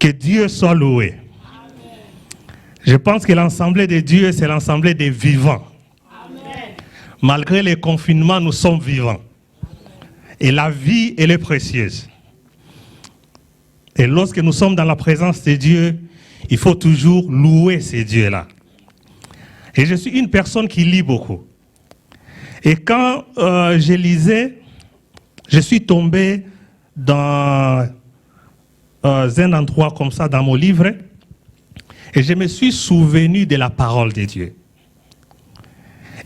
Que Dieu soit loué. Amen. Je pense que l'Assemblée de Dieu, c'est l'Assemblée des vivants. Amen. Malgré les confinements, nous sommes vivants. Et la vie, elle est précieuse. Et lorsque nous sommes dans la présence de Dieu, il faut toujours louer ces dieux-là. Et je suis une personne qui lit beaucoup. Et quand je lisais, je suis tombé dans un endroit comme ça dans mon livre et je me suis souvenu de la parole de Dieu.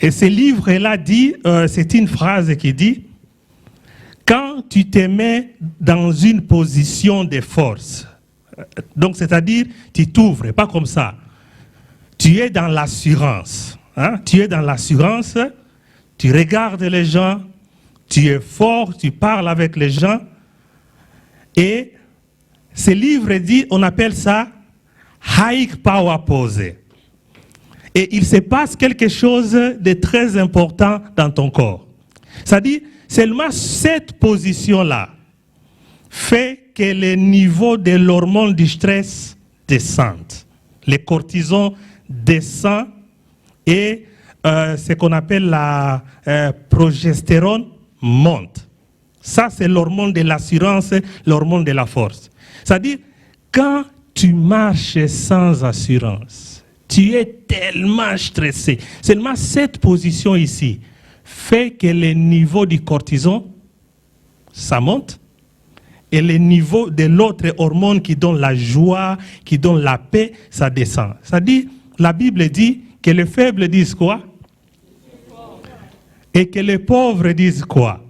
Et ce livre-là dit, c'est une phrase qui dit, quand tu te mets dans une position de force, donc c'est-à-dire tu t'ouvres, pas comme ça, tu es dans l'assurance, hein? Tu es dans l'assurance, tu regardes les gens, tu es fort, tu parles avec les gens, et ce livre dit, on appelle ça high power pose. Et il se passe quelque chose de très important dans ton corps. C'est-à-dire, seulement cette position-là fait que le niveau de l'hormone du stress descende. Les cortisons descendent et ce qu'on appelle la progestérone monte. Ça, c'est l'hormone de l'assurance, l'hormone de la force. C'est-à-dire, quand tu marches sans assurance, tu es tellement stressé. Seulement cette position ici fait que le niveau du cortisone, ça monte, et le niveau de l'autre hormone qui donne la joie, qui donne la paix, ça descend. C'est-à-dire, la Bible dit que les faibles disent quoi? Et que les pauvres disent quoi?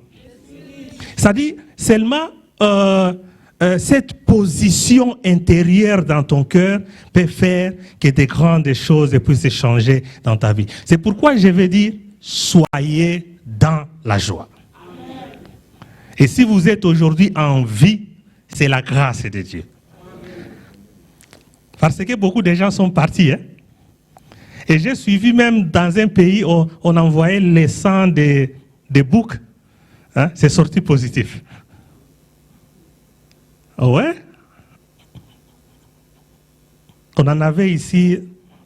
C'est-à-dire, seulement cette position intérieure dans ton cœur peut faire que des grandes choses puissent changer dans ta vie. C'est pourquoi je veux dire, soyez dans la joie. Amen. Et si vous êtes aujourd'hui en vie, c'est la grâce de Dieu. Amen. Parce que beaucoup de gens sont partis. Hein? Et j'ai suivi même dans un pays où on envoyait les sangs des boucs. Hein? C'est sorti positif. Ouais. On en avait ici,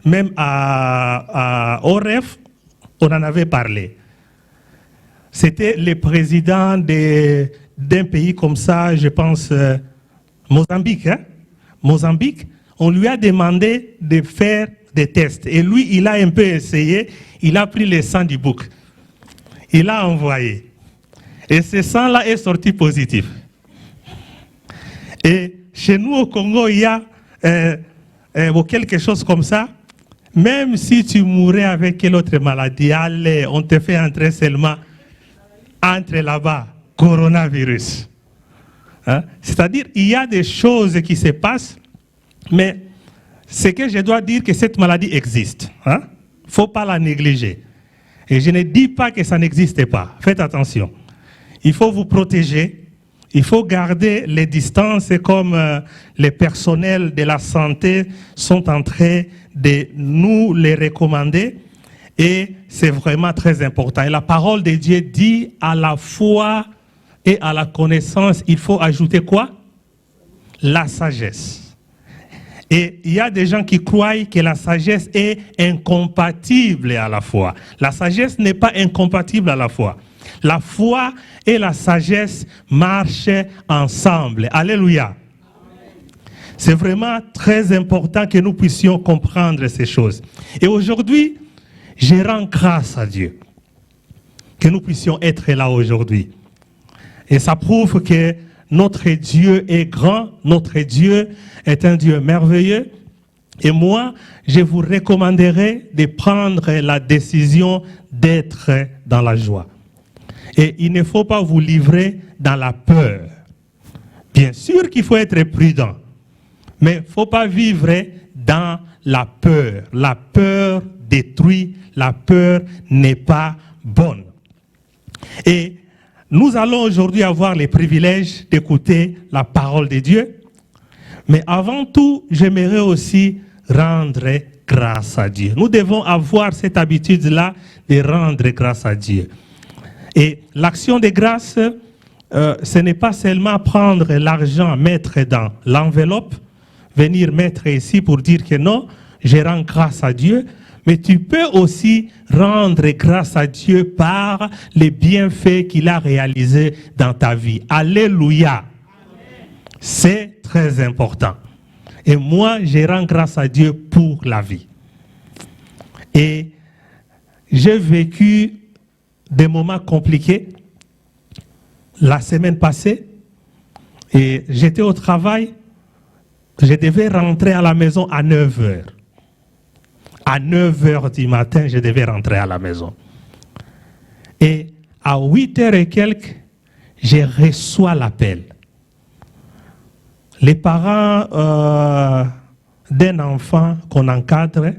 même à OREF, on en avait parlé. C'était le président d'un pays comme ça, je pense, Mozambique. Hein? Mozambique, on lui a demandé de faire des tests. Et lui, il a un peu essayé, il a pris le sang du bouc. Il a envoyé. Et ce sang-là est sorti positif. Et chez nous au Congo, il y a quelque chose comme ça. Même si tu mourais avec quelle autre maladie, allez, on te fait entrer seulement, entre là-bas, coronavirus. Hein? C'est-à-dire, il y a des choses qui se passent, mais c'est que je dois dire que cette maladie existe. Il ne faut pas la négliger. Et je ne dis pas que ça n'existe pas. Faites attention. Il faut vous protéger. Il faut garder les distances comme les personnels de la santé sont en train de nous les recommander. Et c'est vraiment très important. Et la parole de Dieu dit à la foi et à la connaissance, il faut ajouter quoi? La sagesse. Et il y a des gens qui croient que la sagesse est incompatible à la foi. La sagesse n'est pas incompatible à la foi. La foi et la sagesse marchent ensemble. Alléluia. C'est vraiment très important que nous puissions comprendre ces choses. Et aujourd'hui, je rends grâce à Dieu que nous puissions être là aujourd'hui. Et ça prouve que notre Dieu est grand, notre Dieu est un Dieu merveilleux. Et moi, je vous recommanderais de prendre la décision d'être dans la joie. Et il ne faut pas vous livrer dans la peur. Bien sûr qu'il faut être prudent, mais il ne faut pas vivre dans la peur. La peur détruit, la peur n'est pas bonne. Et nous allons aujourd'hui avoir le privilège d'écouter la parole de Dieu. Mais avant tout, j'aimerais aussi rendre grâce à Dieu. Nous devons avoir cette habitude-là de rendre grâce à Dieu. Et l'action de grâce, ce n'est pas seulement prendre l'argent, mettre dans l'enveloppe, venir mettre ici pour dire que non, je rends grâce à Dieu, mais tu peux aussi rendre grâce à Dieu par les bienfaits qu'il a réalisés dans ta vie. Alléluia. C'est très important. Et moi, je rends grâce à Dieu pour la vie. Et j'ai vécu des moments compliqués la semaine passée. Et j'étais au travail. Je devais rentrer à la maison à 9 h. À 9 h du matin, je devais rentrer à la maison. Et à 8 h et quelques, je reçois l'appel. Les parents d'un enfant qu'on encadre,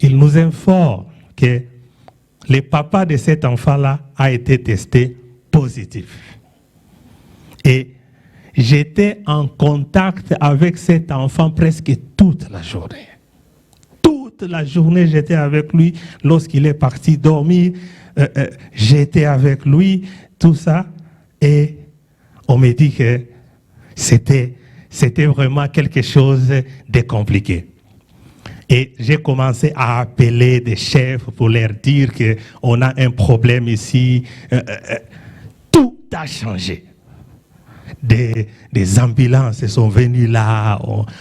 ils nous informent que le papa de cet enfant-là a été testé positif. Et j'étais en contact avec cet enfant presque toute la journée. Toute la journée, j'étais avec lui. Lorsqu'il est parti dormir, j'étais avec lui, tout ça. Et on me dit que c'était vraiment quelque chose de compliqué. Et j'ai commencé à appeler des chefs pour leur dire qu'on a un problème ici. Tout a changé. Des ambulances sont venues là,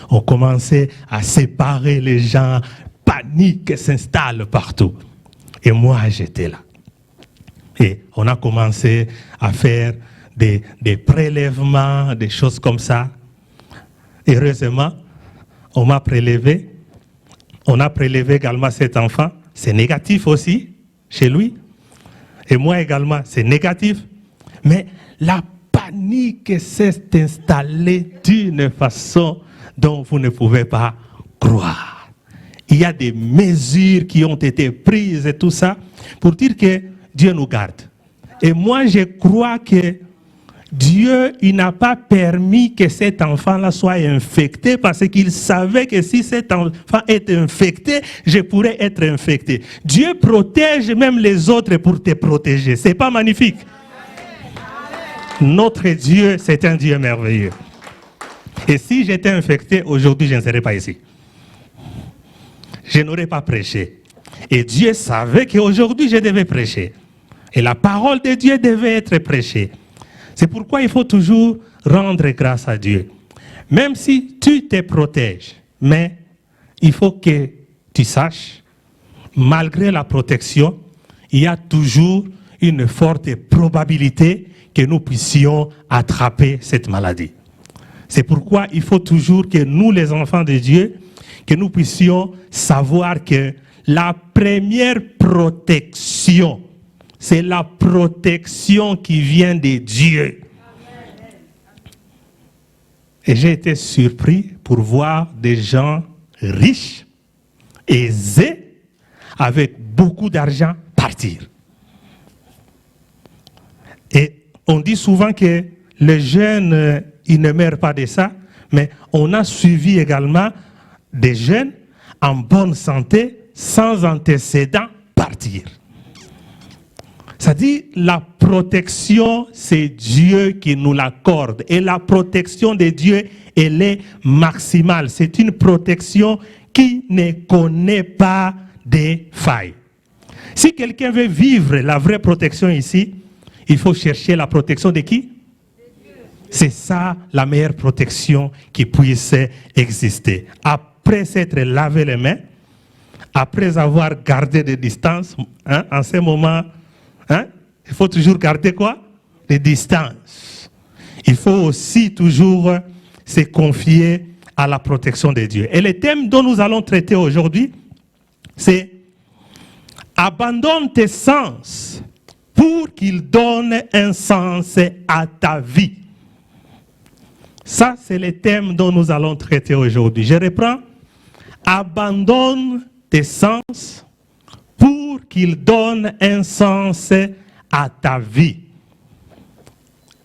on commençait à séparer les gens, panique s'installe partout. Et moi, j'étais là. Et on a commencé à faire des prélèvements, des choses comme ça. Heureusement, on m'a prélevé. On a prélevé également cet enfant. C'est négatif aussi, chez lui. Et moi également, c'est négatif. Mais la panique s'est installée d'une façon dont vous ne pouvez pas croire. Il y a des mesures qui ont été prises et tout ça pour dire que Dieu nous garde. Et moi, je crois que Dieu, il n'a pas permis que cet enfant-là soit infecté parce qu'il savait que si cet enfant est infecté, je pourrais être infecté. Dieu protège même les autres pour te protéger. C'est pas magnifique? Notre Dieu, c'est un Dieu merveilleux. Et si j'étais infecté, aujourd'hui, je ne serais pas ici. Je n'aurais pas prêché. Et Dieu savait qu'aujourd'hui, je devais prêcher. Et la parole de Dieu devait être prêchée. C'est pourquoi il faut toujours rendre grâce à Dieu. Même si tu te protèges, mais il faut que tu saches, malgré la protection, il y a toujours une forte probabilité que nous puissions attraper cette maladie. C'est pourquoi il faut toujours que nous, les enfants de Dieu, que nous puissions savoir que la première protection, c'est la protection qui vient de Dieu. Et j'ai été surpris pour voir des gens riches, aisés, avec beaucoup d'argent partir. Et on dit souvent que les jeunes, ils ne meurent pas de ça, mais on a suivi également des jeunes en bonne santé, sans antécédents, partir. C'est-à-dire, la protection, c'est Dieu qui nous l'accorde. Et la protection de Dieu, elle est maximale. C'est une protection qui ne connaît pas de failles. Si quelqu'un veut vivre la vraie protection ici, il faut chercher la protection de qui? C'est ça la meilleure protection qui puisse exister. Après s'être lavé les mains, après avoir gardé des distances, en ce moment, il faut toujours garder quoi? Des distances. Il faut aussi toujours se confier à la protection de Dieu. Et le thème dont nous allons traiter aujourd'hui, c'est abandonne tes sens pour qu'ils donnent un sens à ta vie. Ça, c'est le thème dont nous allons traiter aujourd'hui. Je reprends. Abandonne tes sens pour qu'ils donnent un sens à ta vie.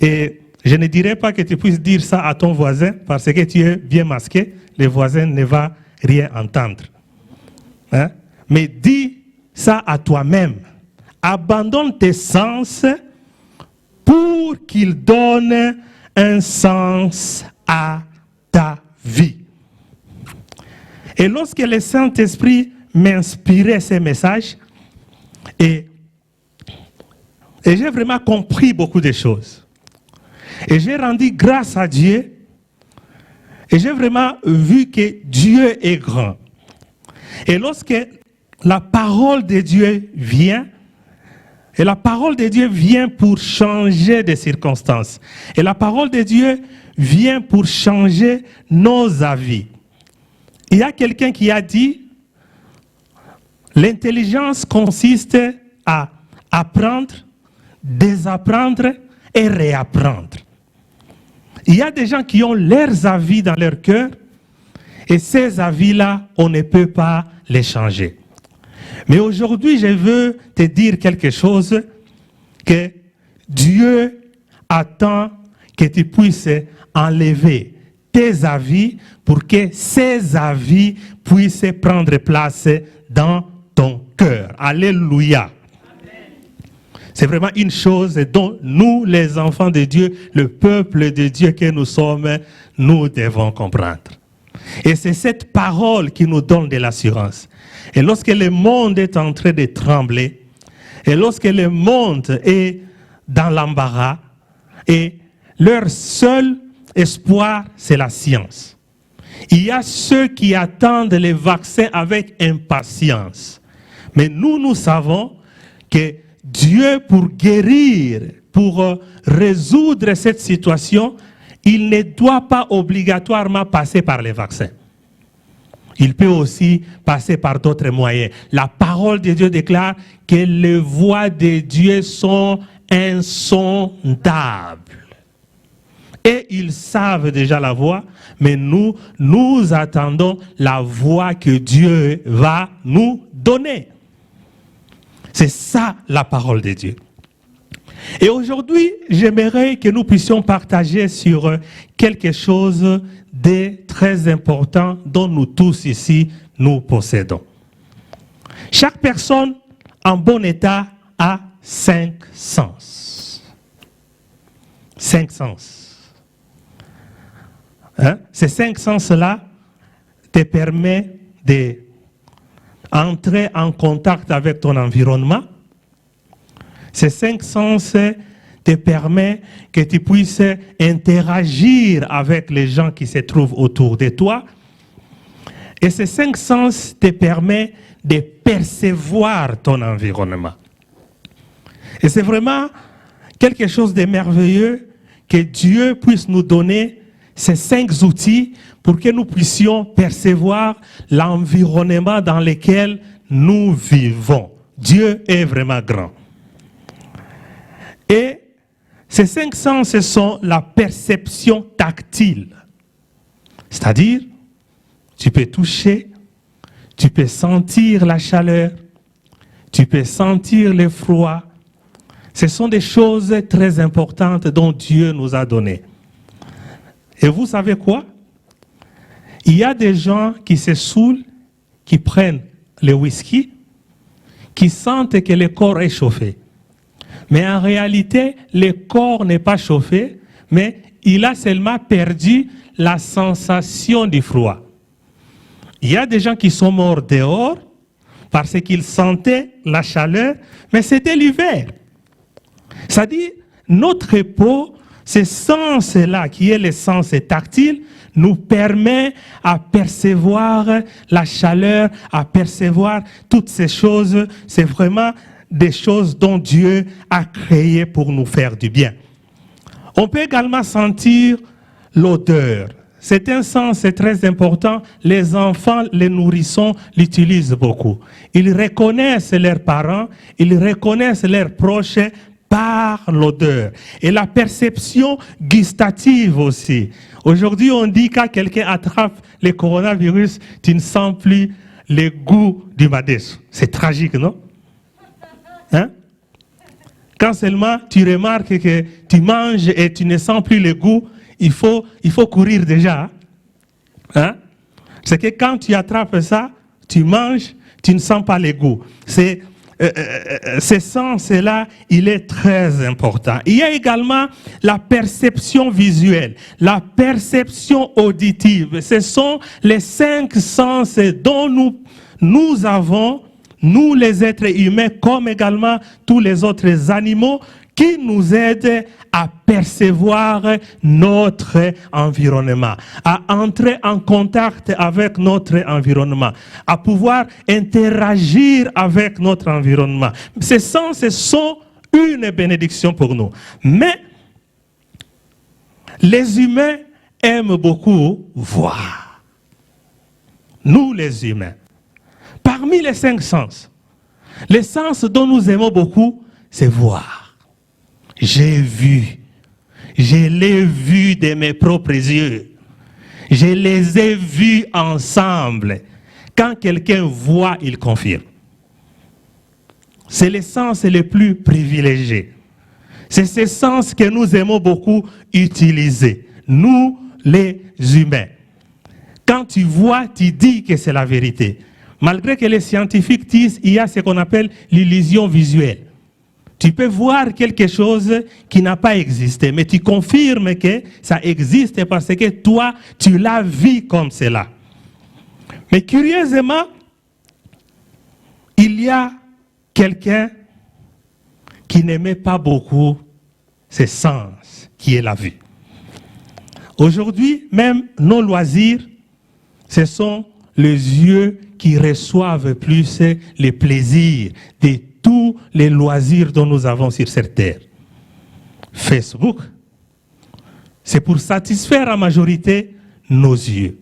Et je ne dirais pas que tu puisses dire ça à ton voisin parce que tu es bien masqué. Le voisin ne va rien entendre. Mais dis ça à toi-même. Abandonne tes sens pour qu'ils donnent un sens à ta vie. Et lorsque le Saint-Esprit m'inspirait ces messages, et j'ai vraiment compris beaucoup de choses. Et j'ai rendu grâce à Dieu. Et j'ai vraiment vu que Dieu est grand. Et lorsque la parole de Dieu vient, et la parole de Dieu vient pour changer des circonstances. Et la parole de Dieu vient pour changer nos avis. Il y a quelqu'un qui a dit, l'intelligence consiste à apprendre, désapprendre et réapprendre. Il y a des gens qui ont leurs avis dans leur cœur et ces avis-là, on ne peut pas les changer. Mais aujourd'hui, je veux te dire quelque chose que Dieu attend que tu puisses enlever tes avis pour que ces avis puissent prendre place dans ton cœur. Alléluia. C'est vraiment une chose dont nous, les enfants de Dieu, le peuple de Dieu que nous sommes, nous devons comprendre. Et c'est cette parole qui nous donne de l'assurance. Et lorsque le monde est en train de trembler, et lorsque le monde est dans l'embarras, et leur seul espoir, c'est la science. Il y a ceux qui attendent les vaccins avec impatience. Mais nous savons que Dieu, pour guérir, pour résoudre cette situation, il ne doit pas obligatoirement passer par les vaccins. Il peut aussi passer par d'autres moyens. La parole de Dieu déclare que les voies de Dieu sont insondables. Et ils savent déjà la voie, mais nous attendons la voie que Dieu va nous donner. C'est ça la parole de Dieu. Et aujourd'hui, j'aimerais que nous puissions partager sur quelque chose de très important dont nous tous ici, nous possédons. Chaque personne en bon état a 5 sens. 5 sens. Hein? Ces 5 sens-là te permettent d'entrer en contact avec ton environnement. Ces 5 sens te permettent que tu puisses interagir avec les gens qui se trouvent autour de toi. Et ces 5 sens te permettent de percevoir ton environnement. Et c'est vraiment quelque chose de merveilleux que Dieu puisse nous donner ces 5 outils pour que nous puissions percevoir l'environnement dans lequel nous vivons. Dieu est vraiment grand. Et ces 5 sens, ce sont la perception tactile. C'est-à-dire, tu peux toucher, tu peux sentir la chaleur, tu peux sentir le froid. Ce sont des choses très importantes dont Dieu nous a données. Et vous savez quoi? Il y a des gens qui se saoulent, qui prennent le whisky, qui sentent que le corps est chauffé. Mais en réalité, le corps n'est pas chauffé, mais il a seulement perdu la sensation du froid. Il y a des gens qui sont morts dehors parce qu'ils sentaient la chaleur, mais c'était l'hiver. C'est-à-dire, notre peau, ce sens-là, qui est le sens tactile, nous permet à percevoir la chaleur, à percevoir toutes ces choses. C'est vraiment des choses dont Dieu a créé pour nous faire du bien. On peut également sentir l'odeur. C'est un sens très important. Les enfants, les nourrissons l'utilisent beaucoup. Ils reconnaissent leurs parents, ils reconnaissent leurs proches par l'odeur. Et la perception gustative aussi. Aujourd'hui, on dit quand quelqu'un attrape le coronavirus, tu ne sens plus le goût du madèche. C'est tragique, non? Hein? Quand seulement tu remarques que tu manges et tu ne sens plus le goût, il faut courir déjà. Hein? C'est que quand tu attrapes ça, tu manges, tu ne sens pas le goût. C'est ce sens-là, il est très important. Il y a également la perception visuelle, la perception auditive. Ce sont les 5 sens dont nous avons, nous les êtres humains, comme également tous les autres animaux, qui nous aident à percevoir notre environnement, à entrer en contact avec notre environnement, à pouvoir interagir avec notre environnement. Ces sens sont une bénédiction pour nous. Mais les humains aiment beaucoup voir. Nous les humains. Parmi les 5 sens, les sens dont nous aimons beaucoup, c'est voir. J'ai vu, je l'ai vu de mes propres yeux, je les ai vus ensemble. Quand quelqu'un voit, il confirme. C'est le sens le plus privilégié. C'est ce sens que nous aimons beaucoup utiliser, nous les humains. Quand tu vois, tu dis que c'est la vérité. Malgré que les scientifiques disent qu'il y a ce qu'on appelle l'illusion visuelle. Tu peux voir quelque chose qui n'a pas existé, mais tu confirmes que ça existe parce que toi, tu l'as vu comme cela. Mais curieusement, il y a quelqu'un qui n'aimait pas beaucoup ce sens, qui est la vue. Aujourd'hui, même nos loisirs, ce sont les yeux qui reçoivent plus les plaisirs de tous les loisirs dont nous avons sur cette terre. Facebook, c'est pour satisfaire en majorité nos yeux.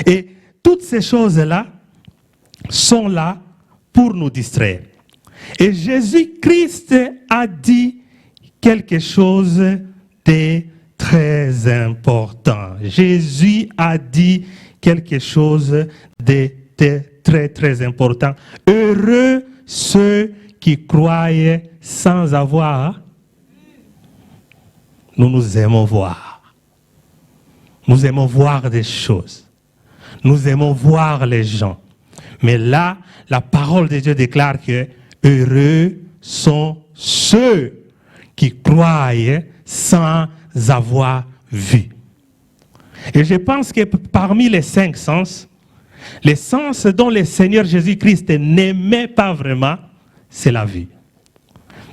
Et toutes ces choses-là sont là pour nous distraire. Et Jésus-Christ a dit quelque chose de très important. Jésus a dit quelque chose de très, très important. Heureux ceux qui croient sans avoir. Nous aimons voir. Nous aimons voir des choses. Nous aimons voir les gens. Mais là, la parole de Dieu déclare que heureux sont ceux qui croient sans avoir vu. Et je pense que parmi les 5 sens, les sens dont le Seigneur Jésus-Christ n'aimait pas vraiment, c'est la vue.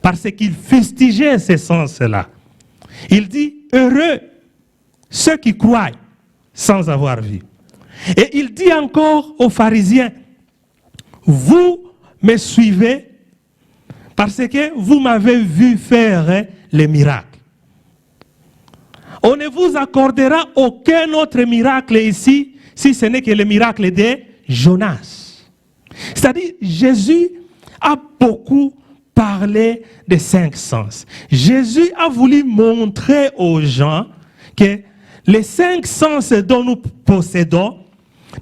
Parce qu'il fustigeait ces sens-là. Il dit, heureux ceux qui croient sans avoir vu. Et il dit encore aux pharisiens, vous me suivez parce que vous m'avez vu faire les miracles. On ne vous accordera aucun autre miracle ici, si ce n'est que le miracle de Jonas. C'est-à-dire, Jésus a beaucoup parlé des 5 sens. Jésus a voulu montrer aux gens que les 5 sens dont nous possédons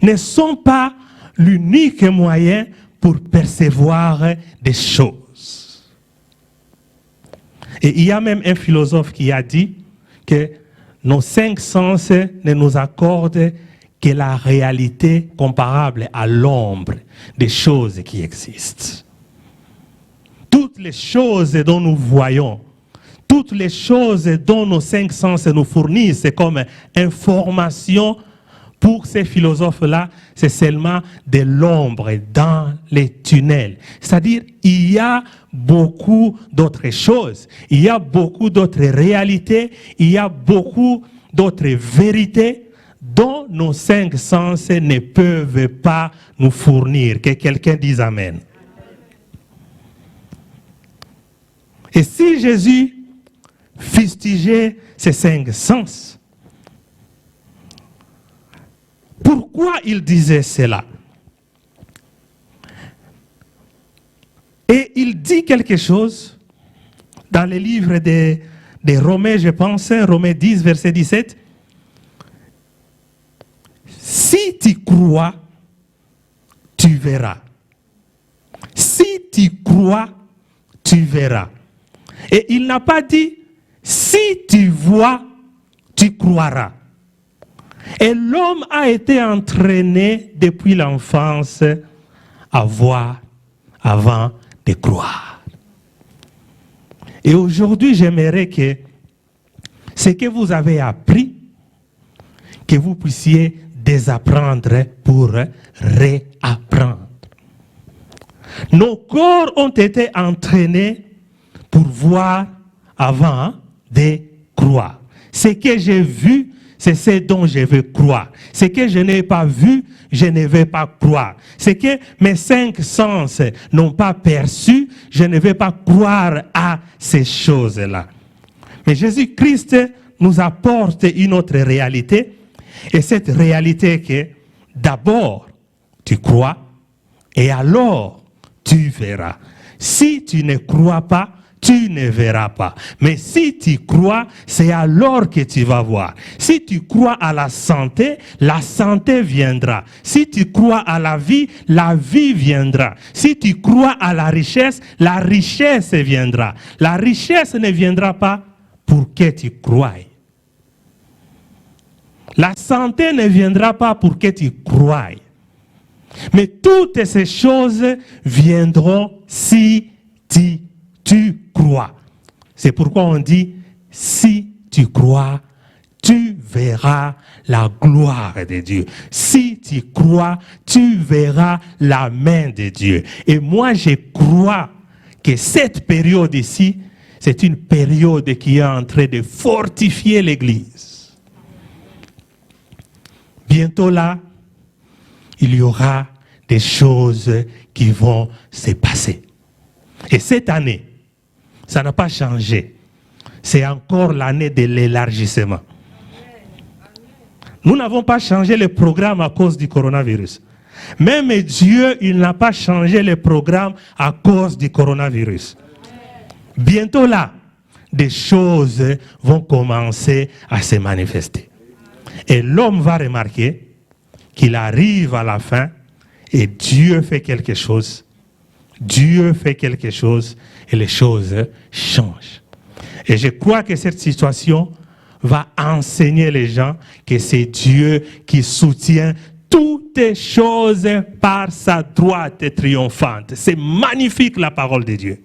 ne sont pas l'unique moyen pour percevoir des choses. Et il y a même un philosophe qui a dit que nos 5 sens ne nous accordent que la réalité comparable à l'ombre des choses qui existent. Toutes les choses dont nous voyons, toutes les choses dont nos 5 sens nous fournissent comme information, pour ces philosophes-là, c'est seulement de l'ombre dans les tunnels. C'est-à-dire, il y a beaucoup d'autres choses, il y a beaucoup d'autres réalités, il y a beaucoup d'autres vérités dont nos 5 sens ne peuvent pas nous fournir. Que quelqu'un dise Amen. Et si Jésus fustigeait ces 5 sens, pourquoi il disait cela? Et il dit quelque chose dans le livre de Romains, je pense, Romains 10, verset 17. Si tu crois, tu verras. Si tu crois, tu verras. Et il n'a pas dit, si tu vois, tu croiras. Et l'homme a été entraîné depuis l'enfance à voir avant de croire. Et aujourd'hui, j'aimerais que ce que vous avez appris, que vous puissiez désapprendre pour réapprendre. Nos corps ont été entraînés pour voir avant de croire. Ce que j'ai vu, c'est ce dont je veux croire. Ce que je n'ai pas vu, je ne vais pas croire. Ce que mes 5 sens n'ont pas perçu, je ne vais pas croire à ces choses-là. Mais Jésus-Christ nous apporte une autre réalité. Et cette réalité que d'abord tu crois et alors tu verras. Si tu ne crois pas, tu ne verras pas. Mais si tu crois, c'est alors que tu vas voir. Si tu crois à la santé viendra. Si tu crois à la vie viendra. Si tu crois à la richesse viendra. La richesse ne viendra pas pour que tu croies. La santé ne viendra pas pour que tu croies. Mais toutes ces choses viendront si tu crois. C'est pourquoi on dit, si tu crois, tu verras la gloire de Dieu. Si tu crois, tu verras la main de Dieu. Et moi, je crois que cette période ici, c'est une période qui est en train de fortifier l'Église. Bientôt là, il y aura des choses qui vont se passer. Et cette année, ça n'a pas changé. C'est encore l'année de l'élargissement. Nous n'avons pas changé le programme à cause du coronavirus. Même Dieu, il n'a pas changé le programme à cause du coronavirus. Bientôt là, des choses vont commencer à se manifester. Et l'homme va remarquer qu'il arrive à la fin et Dieu fait quelque chose. Dieu fait quelque chose et les choses changent. Et je crois que cette situation va enseigner les gens que c'est Dieu qui soutient toutes choses par sa droite triomphante. C'est magnifique la parole de Dieu.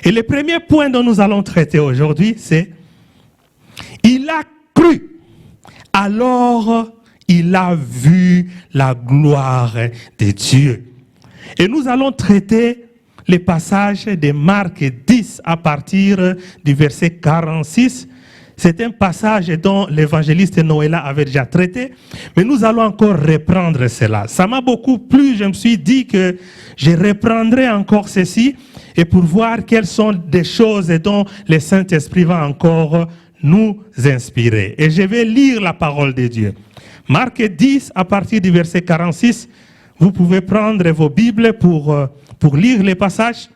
Et le premier point dont nous allons traiter aujourd'hui, c'est il a cru. Alors, il a vu la gloire de Dieu. Et nous allons traiter les passages de Marc 10 à partir du verset 46. C'est un passage dont l'évangéliste Noëlla avait déjà traité, mais nous allons encore reprendre cela. Ça m'a beaucoup plu, je me suis dit que je reprendrai encore ceci et pour voir quelles sont des choses dont le Saint-Esprit va encore nous inspirer. Et je vais lire la parole de Dieu. Marc 10 à partir du verset 46. Vous pouvez prendre vos Bibles pour lire les passages.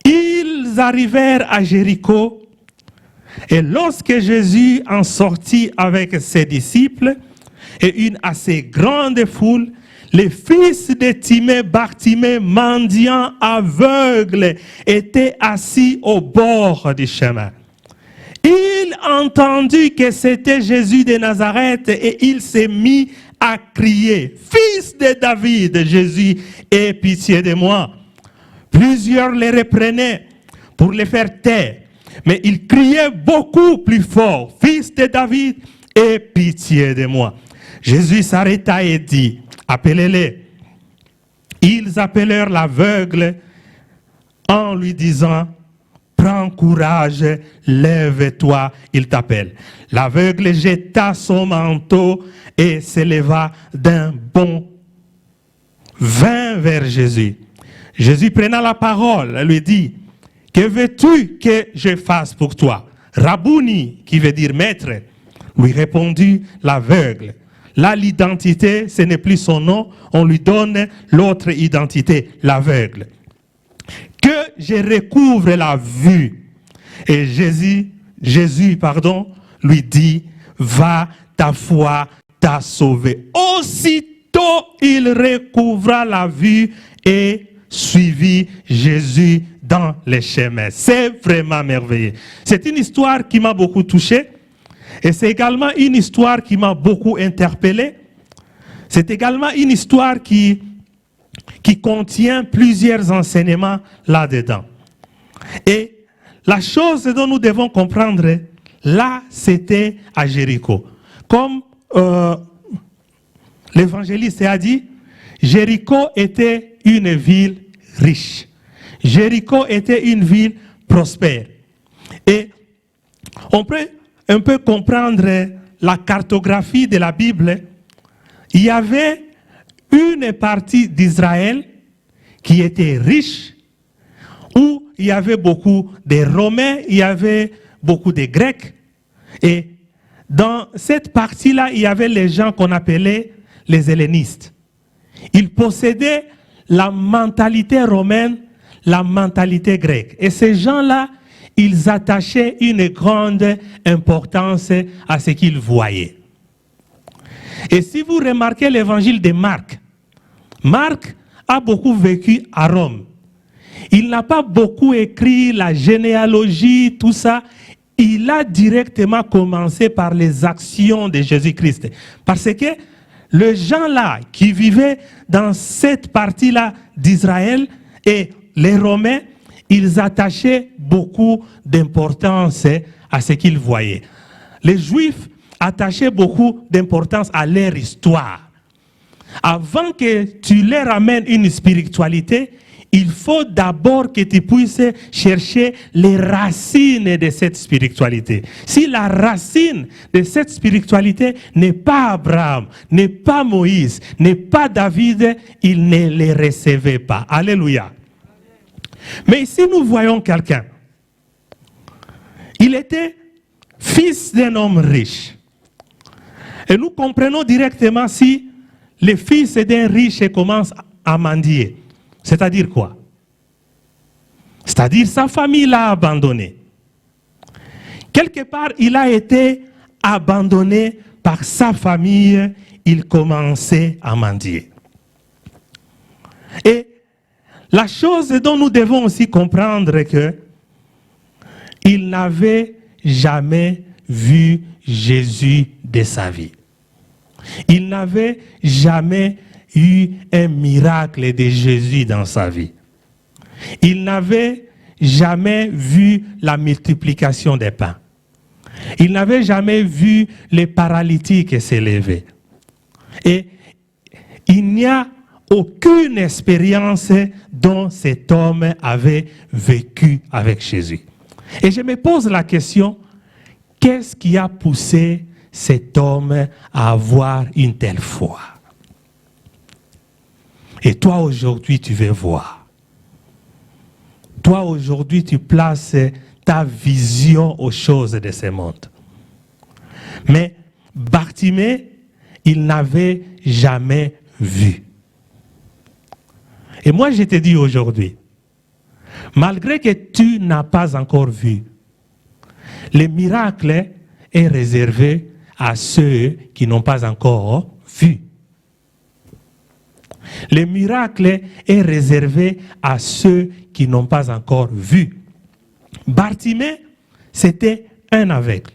Ils arrivèrent à Jéricho et lorsque Jésus en sortit avec ses disciples et une assez grande foule, les fils de Timée, Bartimée, mendiant aveugle, étaient assis au bord du chemin. Il entendit que c'était Jésus de Nazareth et il s'est mis à crier, « Fils de David, Jésus, aie pitié de moi. » Plusieurs les reprenaient pour les faire taire, mais il criait beaucoup plus fort, « Fils de David, aie pitié de moi. » Jésus s'arrêta et dit, « Appelez-les. » Ils appelèrent l'aveugle en lui disant, « Prends courage, lève-toi, il t'appelle. » L'aveugle jeta son manteau et s'éleva d'un bond, vint vers Jésus. Jésus prenant la parole, lui dit, « Que veux-tu que je fasse pour toi? » Rabouni, qui veut dire maître, lui répondit l'aveugle. Là, l'identité, ce n'est plus son nom, on lui donne l'autre identité, l'aveugle. Que je recouvre la vue. Et Jésus, lui dit, va, ta foi t'a sauvé. Aussitôt, il recouvra la vue et suivit Jésus dans les chemins. C'est vraiment merveilleux. C'est une histoire qui m'a beaucoup touché. Et c'est également une histoire qui m'a beaucoup interpellé. C'est également une histoire qui qui contient plusieurs enseignements là-dedans. Et la chose dont nous devons comprendre, là, c'était à Jéricho. Comme l'évangéliste a dit, Jéricho était une ville riche. Jéricho était une ville prospère. Et on peut un peu comprendre la cartographie de la Bible. Il y avait une partie d'Israël qui était riche, où il y avait beaucoup de Romains, il y avait beaucoup de Grecs. Et dans cette partie-là, il y avait les gens qu'on appelait les hellénistes. Ils possédaient la mentalité romaine, la mentalité grecque. Et ces gens-là, ils attachaient une grande importance à ce qu'ils voyaient. Et si vous remarquez l'évangile de Marc, Marc a beaucoup vécu à Rome. Il n'a pas beaucoup écrit la généalogie, tout ça. Il a directement commencé par les actions de Jésus-Christ. Parce que les gens-là qui vivaient dans cette partie-là d'Israël et les Romains, ils attachaient beaucoup d'importance à ce qu'ils voyaient. Les Juifs attachaient beaucoup d'importance à leur histoire. Avant que tu leur amènes une spiritualité, il faut d'abord que tu puisses chercher les racines de cette spiritualité. Si la racine de cette spiritualité n'est pas Abraham, n'est pas Moïse, n'est pas David, il ne les recevait pas. Alléluia. Mais ici, nous voyons quelqu'un. Il était fils d'un homme riche. Et nous comprenons directement si le fils d'un riche commence à mendier. C'est-à-dire quoi? C'est-à-dire sa famille l'a abandonné. Quelque part, il a été abandonné par sa famille. Il commençait à mendier. Et la chose dont nous devons aussi comprendre que il n'avait jamais vu Jésus de sa vie. Il n'avait jamais eu un miracle de Jésus dans sa vie. Il n'avait jamais vu la multiplication des pains. Il n'avait jamais vu les paralytiques s'élever. Et il n'y a aucune expérience dont cet homme avait vécu avec Jésus. Et je me pose la question, qu'est-ce qui a poussé cet homme à avoir une telle foi? Et toi aujourd'hui, tu veux voir. Toi aujourd'hui, tu places ta vision aux choses de ce monde. Mais Bartimée, il n'avait jamais vu. Et moi, je te dis aujourd'hui, malgré que tu n'as pas encore vu, le miracle est réservé à ceux qui n'ont pas encore vu. Le miracle est réservé à ceux qui n'ont pas encore vu. Bartimée, c'était un aveugle.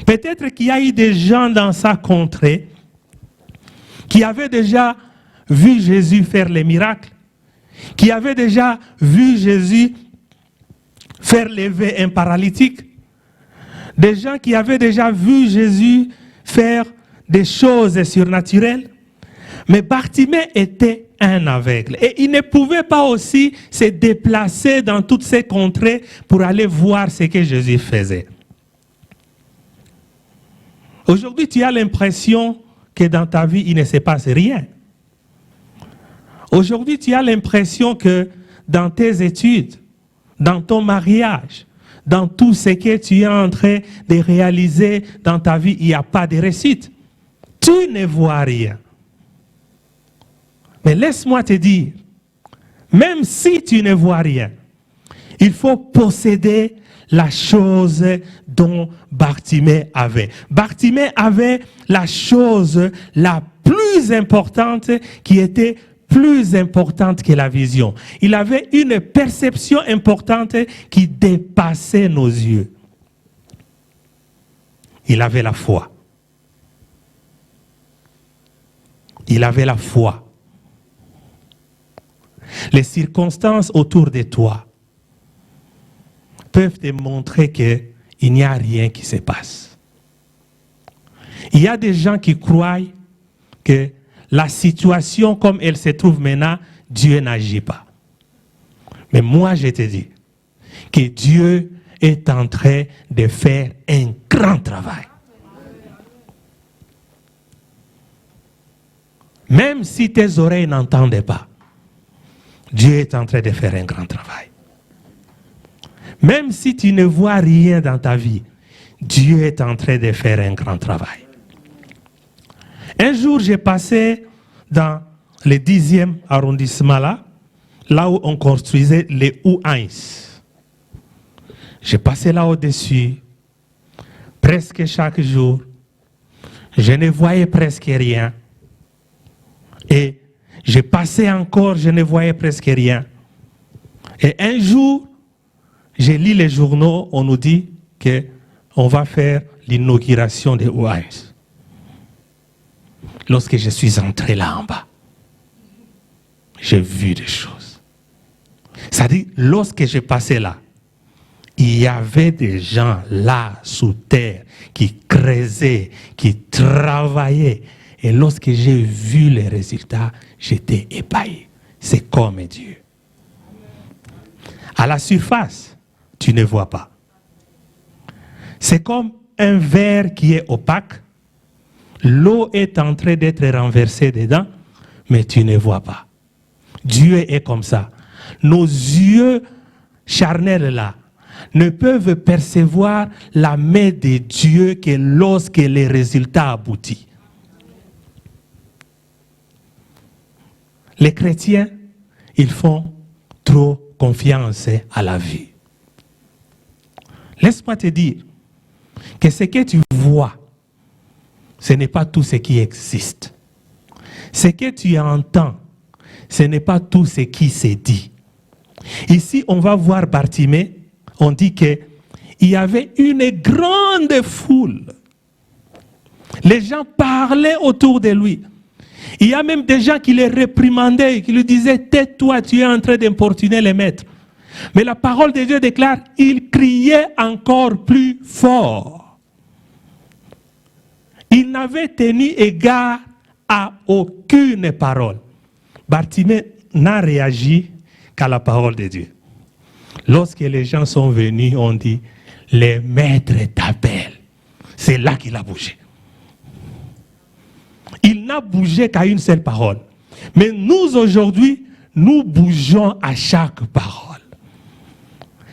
Peut-être qu'il y a eu des gens dans sa contrée qui avaient déjà vu Jésus faire les miracles, qui avaient déjà vu Jésus faire lever un paralytique, des gens qui avaient déjà vu Jésus faire des choses surnaturelles. Mais Bartimée était un aveugle et il ne pouvait pas aussi se déplacer dans toutes ces contrées pour aller voir ce que Jésus faisait. Aujourd'hui, tu as l'impression que dans ta vie, il ne se passe rien. Aujourd'hui, tu as l'impression que dans tes études, dans ton mariage, dans tout ce que tu es en train de réaliser dans ta vie, il n'y a pas de réussite. Tu ne vois rien. Mais laisse-moi te dire, même si tu ne vois rien, il faut posséder la chose dont Bartimée avait. Bartimée avait la chose la plus importante qui était plus importante que la vision. Il avait une perception importante qui dépassait nos yeux. Il avait la foi. Il avait la foi. Les circonstances autour de toi peuvent te montrer qu'il n'y a rien qui se passe. Il y a des gens qui croient que la situation comme elle se trouve maintenant, Dieu n'agit pas. Mais moi, je te dis que Dieu est en train de faire un grand travail. Même si tes oreilles n'entendaient pas, Dieu est en train de faire un grand travail. Même si tu ne vois rien dans ta vie, Dieu est en train de faire un grand travail. Un jour, j'ai passé dans le 10e arrondissement là où on construisait les U1. J'ai passé là au-dessus, presque chaque jour. Je ne voyais presque rien. Et j'ai passé encore, je ne voyais presque rien. Et un jour, j'ai lu les journaux, on nous dit qu'on va faire l'inauguration des U1. Lorsque je suis entré là en bas, j'ai vu des choses. C'est-à-dire, lorsque j'ai passé là, il y avait des gens là, sous terre, qui creusaient, qui travaillaient. Et lorsque j'ai vu les résultats, j'étais ébahi. C'est comme Dieu. À la surface, tu ne vois pas. C'est comme un verre qui est opaque. L'eau est en train d'être renversée dedans, mais tu ne vois pas. Dieu est comme ça. Nos yeux charnels là ne peuvent percevoir la main de Dieu que lorsque les résultats aboutissent. Les chrétiens, ils font trop confiance à la vie. Laisse-moi te dire que ce que tu vois, ce n'est pas tout ce qui existe. Ce que tu entends, ce n'est pas tout ce qui se dit. Ici, on va voir Bartimée, on dit qu'il y avait une grande foule. Les gens parlaient autour de lui. Il y a même des gens qui les réprimandaient, qui lui disaient « Tais-toi, tu es en train d'importuner les maîtres ». Mais la parole de Dieu déclare « Il criait encore plus fort ». Il n'avait tenu égard à aucune parole. Bartimée n'a réagi qu'à la parole de Dieu. Lorsque les gens sont venus, on dit « Les maîtres t'appellent ». C'est là qu'il a bougé. Il n'a bougé qu'à une seule parole. Mais nous, aujourd'hui, nous bougeons à chaque parole.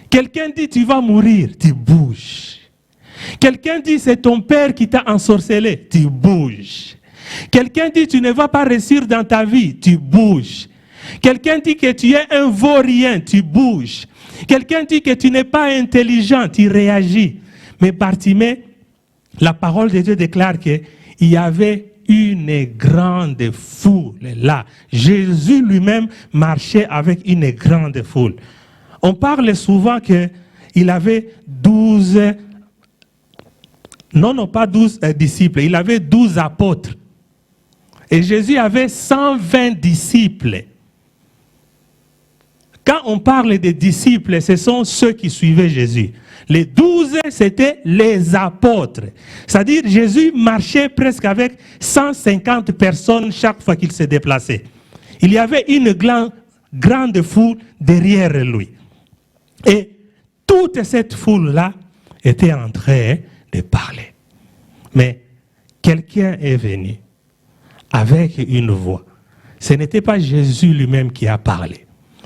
Quelqu'un dit, tu vas mourir, tu bouges. Quelqu'un dit, c'est ton père qui t'a ensorcelé, tu bouges. Quelqu'un dit, tu ne vas pas réussir dans ta vie, tu bouges. Quelqu'un dit que tu es un vaurien, tu bouges. Quelqu'un dit que tu n'es pas intelligent, tu réagis. Mais Bartimée, la parole de Dieu déclare qu'il y avait une grande foule là. Jésus lui-même marchait avec une grande foule. On parle souvent qu'il avait 12, non pas 12 disciples, il avait 12 apôtres. Et Jésus avait 120 disciples. Quand on parle des disciples, ce sont ceux qui suivaient Jésus. Les 12, c'était les apôtres. C'est-à-dire, Jésus marchait presque avec 150 personnes chaque fois qu'il se déplaçait. Il y avait une grande foule derrière lui. Et toute cette foule-là était en train de parler. Mais quelqu'un est venu avec une voix. Ce n'était pas Jésus lui-même qui a parlé.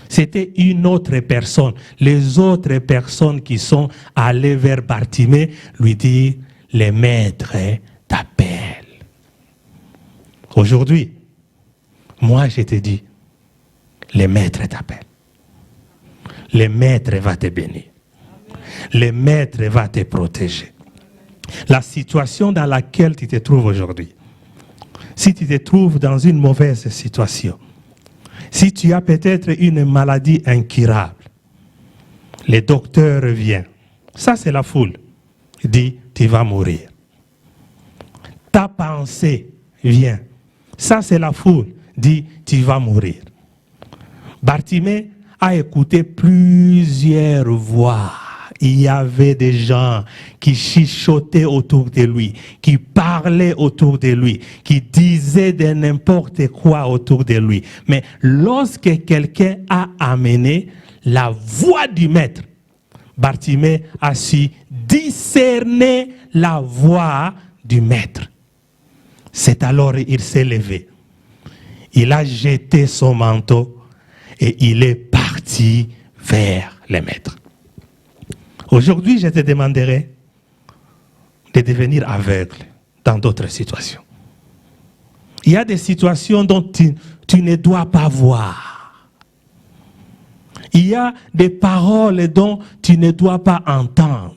C'était une autre personne. Les autres personnes qui sont allées vers Bartimée lui disent, les maîtres t'appellent. Aujourd'hui, moi je te dis, les maîtres t'appellent. Les maîtres vont te bénir. Les maîtres vont te protéger. La situation dans laquelle tu te trouves aujourd'hui, si tu te trouves dans une mauvaise situation, si tu as peut-être une maladie incurable, le docteur vient. Ça, c'est la foule. Il dit, tu vas mourir. Ta pensée vient. Ça, c'est la foule. Dit, tu vas mourir. Bartimée a écouté plusieurs voix. Il y avait des gens qui chuchotaient autour de lui, qui parlaient autour de lui, qui disaient de n'importe quoi autour de lui. Mais lorsque quelqu'un a amené la voix du maître, Bartimée a su discerner la voix du maître. C'est alors qu'il s'est levé. Il a jeté son manteau et il est parti vers le maître. Aujourd'hui, je te demanderai de devenir aveugle dans d'autres situations. Il y a des situations dont tu ne dois pas voir. Il y a des paroles dont tu ne dois pas entendre.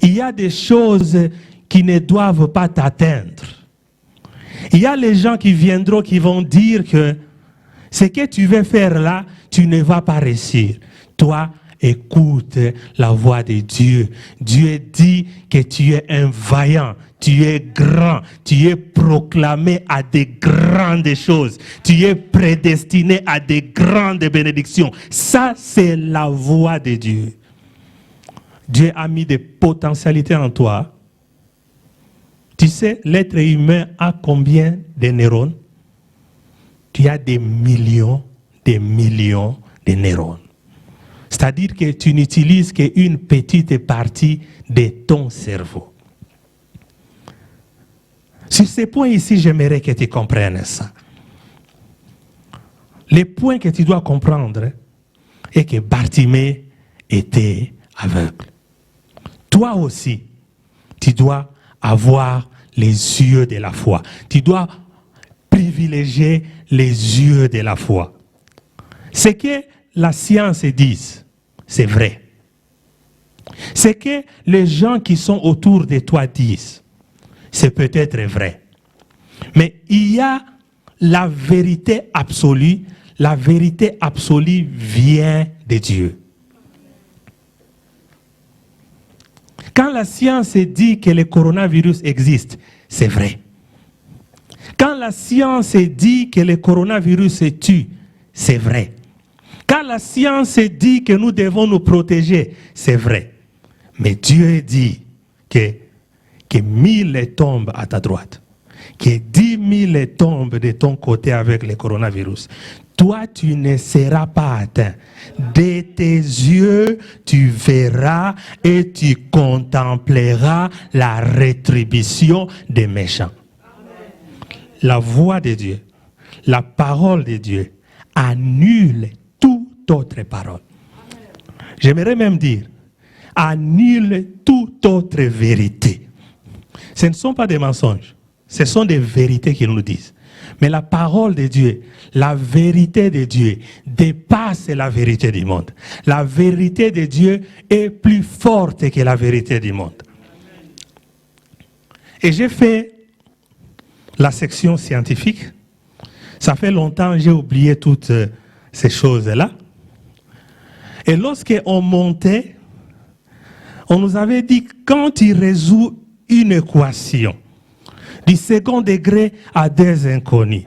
Il y a des choses qui ne doivent pas t'atteindre. Il y a les gens qui viendront, qui vont dire que ce que tu veux faire là, tu ne vas pas réussir. Toi, écoute la voix de Dieu. Dieu dit que tu es un vaillant, tu es grand, tu es proclamé à des grandes choses. Tu es prédestiné à des grandes bénédictions. Ça, c'est la voix de Dieu. Dieu a mis des potentialités en toi. Tu sais, l'être humain a combien de neurones? Tu as des millions de neurones. C'est-à-dire que tu n'utilises qu'une petite partie de ton cerveau. Sur ces points ici, j'aimerais que tu comprennes ça. Le point que tu dois comprendre est que Bartimée était aveugle. Toi aussi, tu dois avoir les yeux de la foi. Tu dois privilégier les yeux de la foi. Ce que la science dit, c'est vrai. Ce que les gens qui sont autour de toi disent, c'est peut-être vrai. Mais il y a la vérité absolue. La vérité absolue vient de Dieu. Quand la science dit que le coronavirus existe, c'est vrai. Quand la science dit que le coronavirus tue, c'est vrai. Quand la science dit que nous devons nous protéger, c'est vrai. Mais Dieu dit que 1000 tombent à ta droite, que 10 000 tombent de ton côté avec le coronavirus. Toi, tu ne seras pas atteint. De tes yeux, tu verras et tu contempleras la rétribution des méchants. La voix de Dieu, la parole de Dieu annule toute autre parole. J'aimerais même dire, annule toute autre vérité. Ce ne sont pas des mensonges, ce sont des vérités qu'ils nous disent. Mais la parole de Dieu, la vérité de Dieu dépasse la vérité du monde. La vérité de Dieu est plus forte que la vérité du monde. Et j'ai fait la section scientifique. Ça fait longtemps que j'ai oublié toutes ces choses-là. Et lorsqu'on montait, on nous avait dit que quand tu résous une équation du second degré à des inconnus,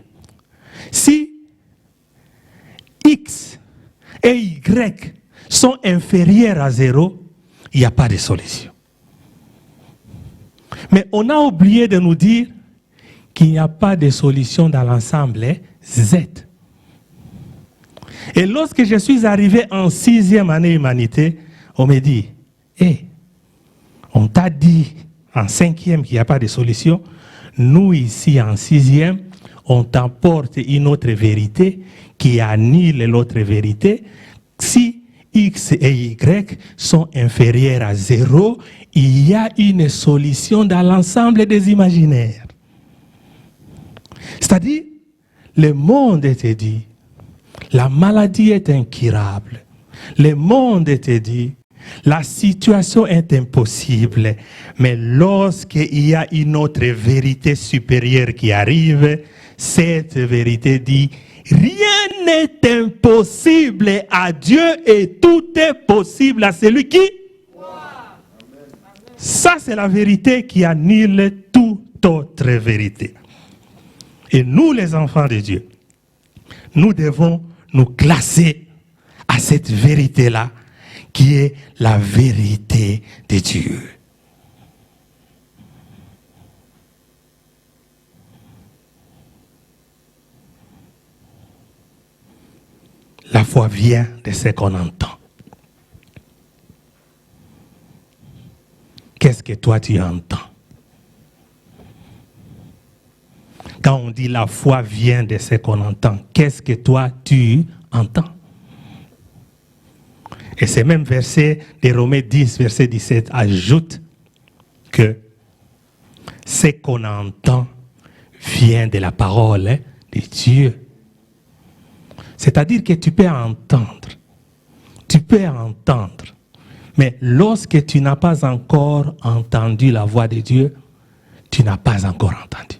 si X et Y sont inférieurs à 0, il n'y a pas de solution. Mais on a oublié de nous dire qu'il n'y a pas de solution dans l'ensemble Z. Et lorsque je suis arrivé en 6e année humanité, on me dit, on t'a dit en 5e qu'il n'y a pas de solution. Nous ici en 6e, on t'apporte une autre vérité qui annule l'autre vérité. Si X et Y sont inférieurs à 0, il y a une solution dans l'ensemble des imaginaires. C'est-à-dire, le monde te dit, la maladie est incurable. Le monde te dit, la situation est impossible. Mais lorsqu'il y a une autre vérité supérieure qui arrive, cette vérité dit, rien n'est impossible à Dieu et tout est possible à celui qui... Ça, c'est la vérité qui annule toute autre vérité. Et nous, les enfants de Dieu, nous devons nous classer à cette vérité-là, qui est la vérité de Dieu. La foi vient de ce qu'on entend. Qu'est-ce que toi tu entends? Quand on dit la foi vient de ce qu'on entend, qu'est-ce que toi tu entends? Et ce même verset de Romains 10, verset 17, ajoute que ce qu'on entend vient de la parole de Dieu. C'est-à-dire que tu peux entendre, mais lorsque tu n'as pas encore entendu la voix de Dieu, tu n'as pas encore entendu.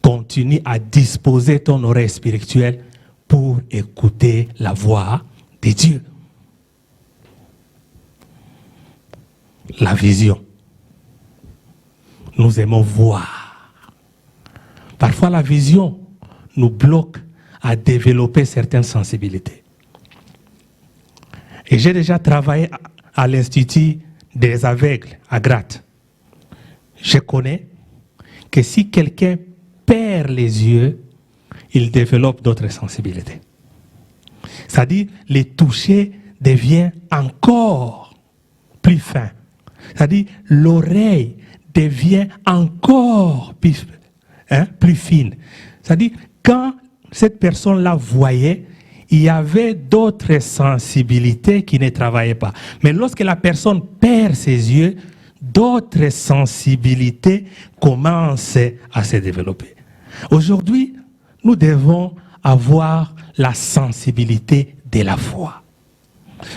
Continue à disposer ton oreille spirituelle pour écouter la voix de Dieu. La vision. Nous aimons voir. Parfois, la vision nous bloque à développer certaines sensibilités. Et j'ai déjà travaillé à l'Institut des aveugles à Gratte. Je connais que si quelqu'un perd les yeux, il développe d'autres sensibilités. C'est-à-dire, le toucher devient encore plus fin. C'est-à-dire, l'oreille devient encore plus fine. C'est-à-dire, quand cette personne-là voyait, il y avait d'autres sensibilités qui ne travaillaient pas. Mais lorsque la personne perd ses yeux, d'autres sensibilités commencent à se développer. Aujourd'hui, nous devons avoir la sensibilité de la foi.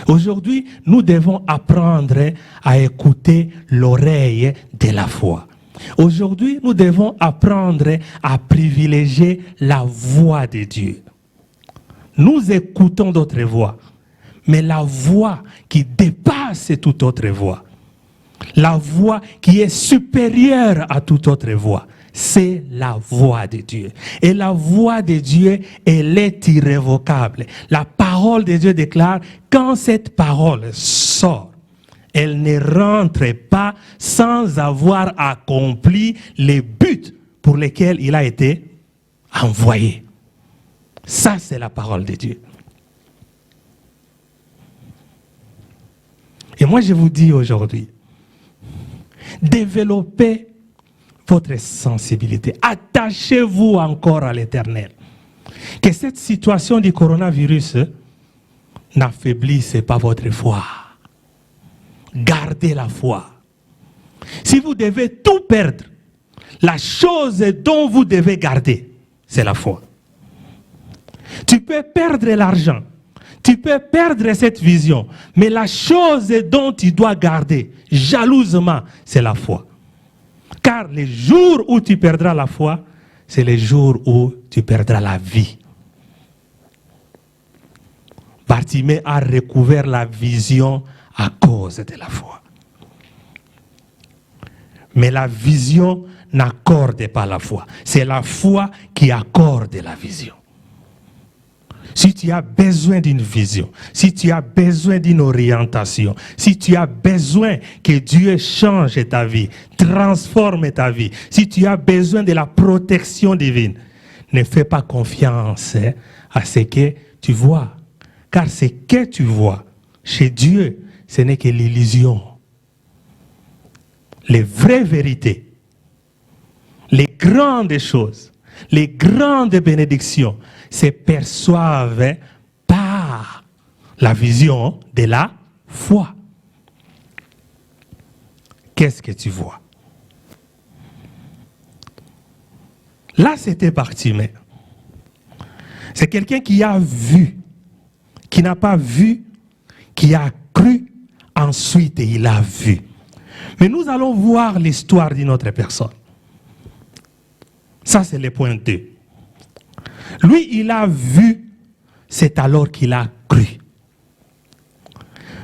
Aujourd'hui, nous devons apprendre à écouter l'oreille de la foi. Aujourd'hui, nous devons apprendre à privilégier la voix de Dieu. Nous écoutons d'autres voix, mais la voix qui dépasse toute autre voix, la voix qui est supérieure à toute autre voix, c'est la voix de Dieu. Et la voix de Dieu, elle est irrévocable. La parole de Dieu déclare, quand cette parole sort, elle ne rentre pas sans avoir accompli les buts pour lesquels il a été envoyé. Ça, c'est la parole de Dieu. Et moi, je vous dis aujourd'hui, développez votre sensibilité. Attachez-vous encore à l'Éternel. Que cette situation du coronavirus n'affaiblisse pas votre foi. Gardez la foi. Si vous devez tout perdre, la chose dont vous devez garder, c'est la foi. Tu peux perdre l'argent, tu peux perdre cette vision, mais la chose dont tu dois garder jalousement, c'est la foi. Car les jours où tu perdras la foi, c'est les jours où tu perdras la vie. Bartimée a recouvert la vision à cause de la foi. Mais la vision n'accorde pas la foi. C'est la foi qui accorde la vision. Si tu as besoin d'une vision, si tu as besoin d'une orientation, si tu as besoin que Dieu change ta vie, transforme ta vie, si tu as besoin de la protection divine, ne fais pas confiance à ce que tu vois. Car ce que tu vois chez Dieu, ce n'est que l'illusion. Les vraies vérités, les grandes choses, les grandes bénédictions se perçoivent par la vision de la foi. Qu'est-ce que tu vois? Là, c'était Bartimée. C'est quelqu'un qui a vu, qui n'a pas vu, qui a cru, ensuite il a vu. Mais nous allons voir l'histoire d'une autre personne. Ça, c'est le point 2. Lui, il a vu, c'est alors qu'il a cru.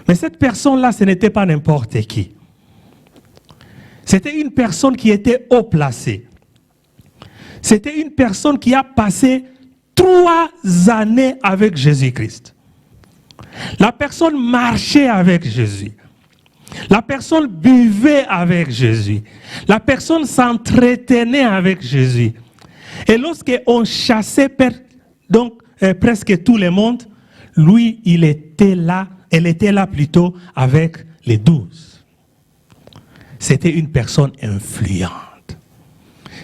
Mais cette personne-là, ce n'était pas n'importe qui. C'était une personne qui était haut placée. C'était une personne qui a passé 3 années avec Jésus-Christ. La personne marchait avec Jésus. La personne buvait avec Jésus. La personne s'entretenait avec Jésus. Et lorsqu'on chassait presque tout le monde, lui, elle était là plutôt avec les 12. C'était une personne influente.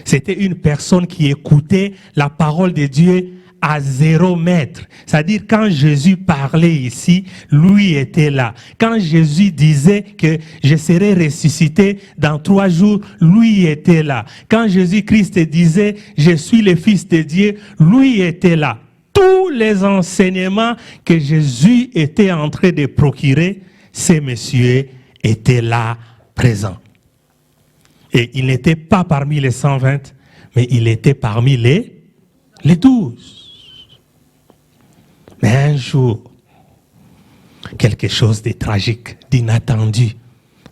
C'était une personne qui écoutait la parole de Dieu à 0 mètre. C'est-à-dire quand Jésus parlait ici, lui était là. Quand Jésus disait que je serai ressuscité dans 3 jours, lui était là. Quand Jésus-Christ disait je suis le Fils de Dieu, lui était là. Tous les enseignements que Jésus était en train de procurer, ces messieurs étaient là présents. Et il n'était pas parmi les 120, mais il était parmi les 12. Mais un jour, quelque chose de tragique, d'inattendu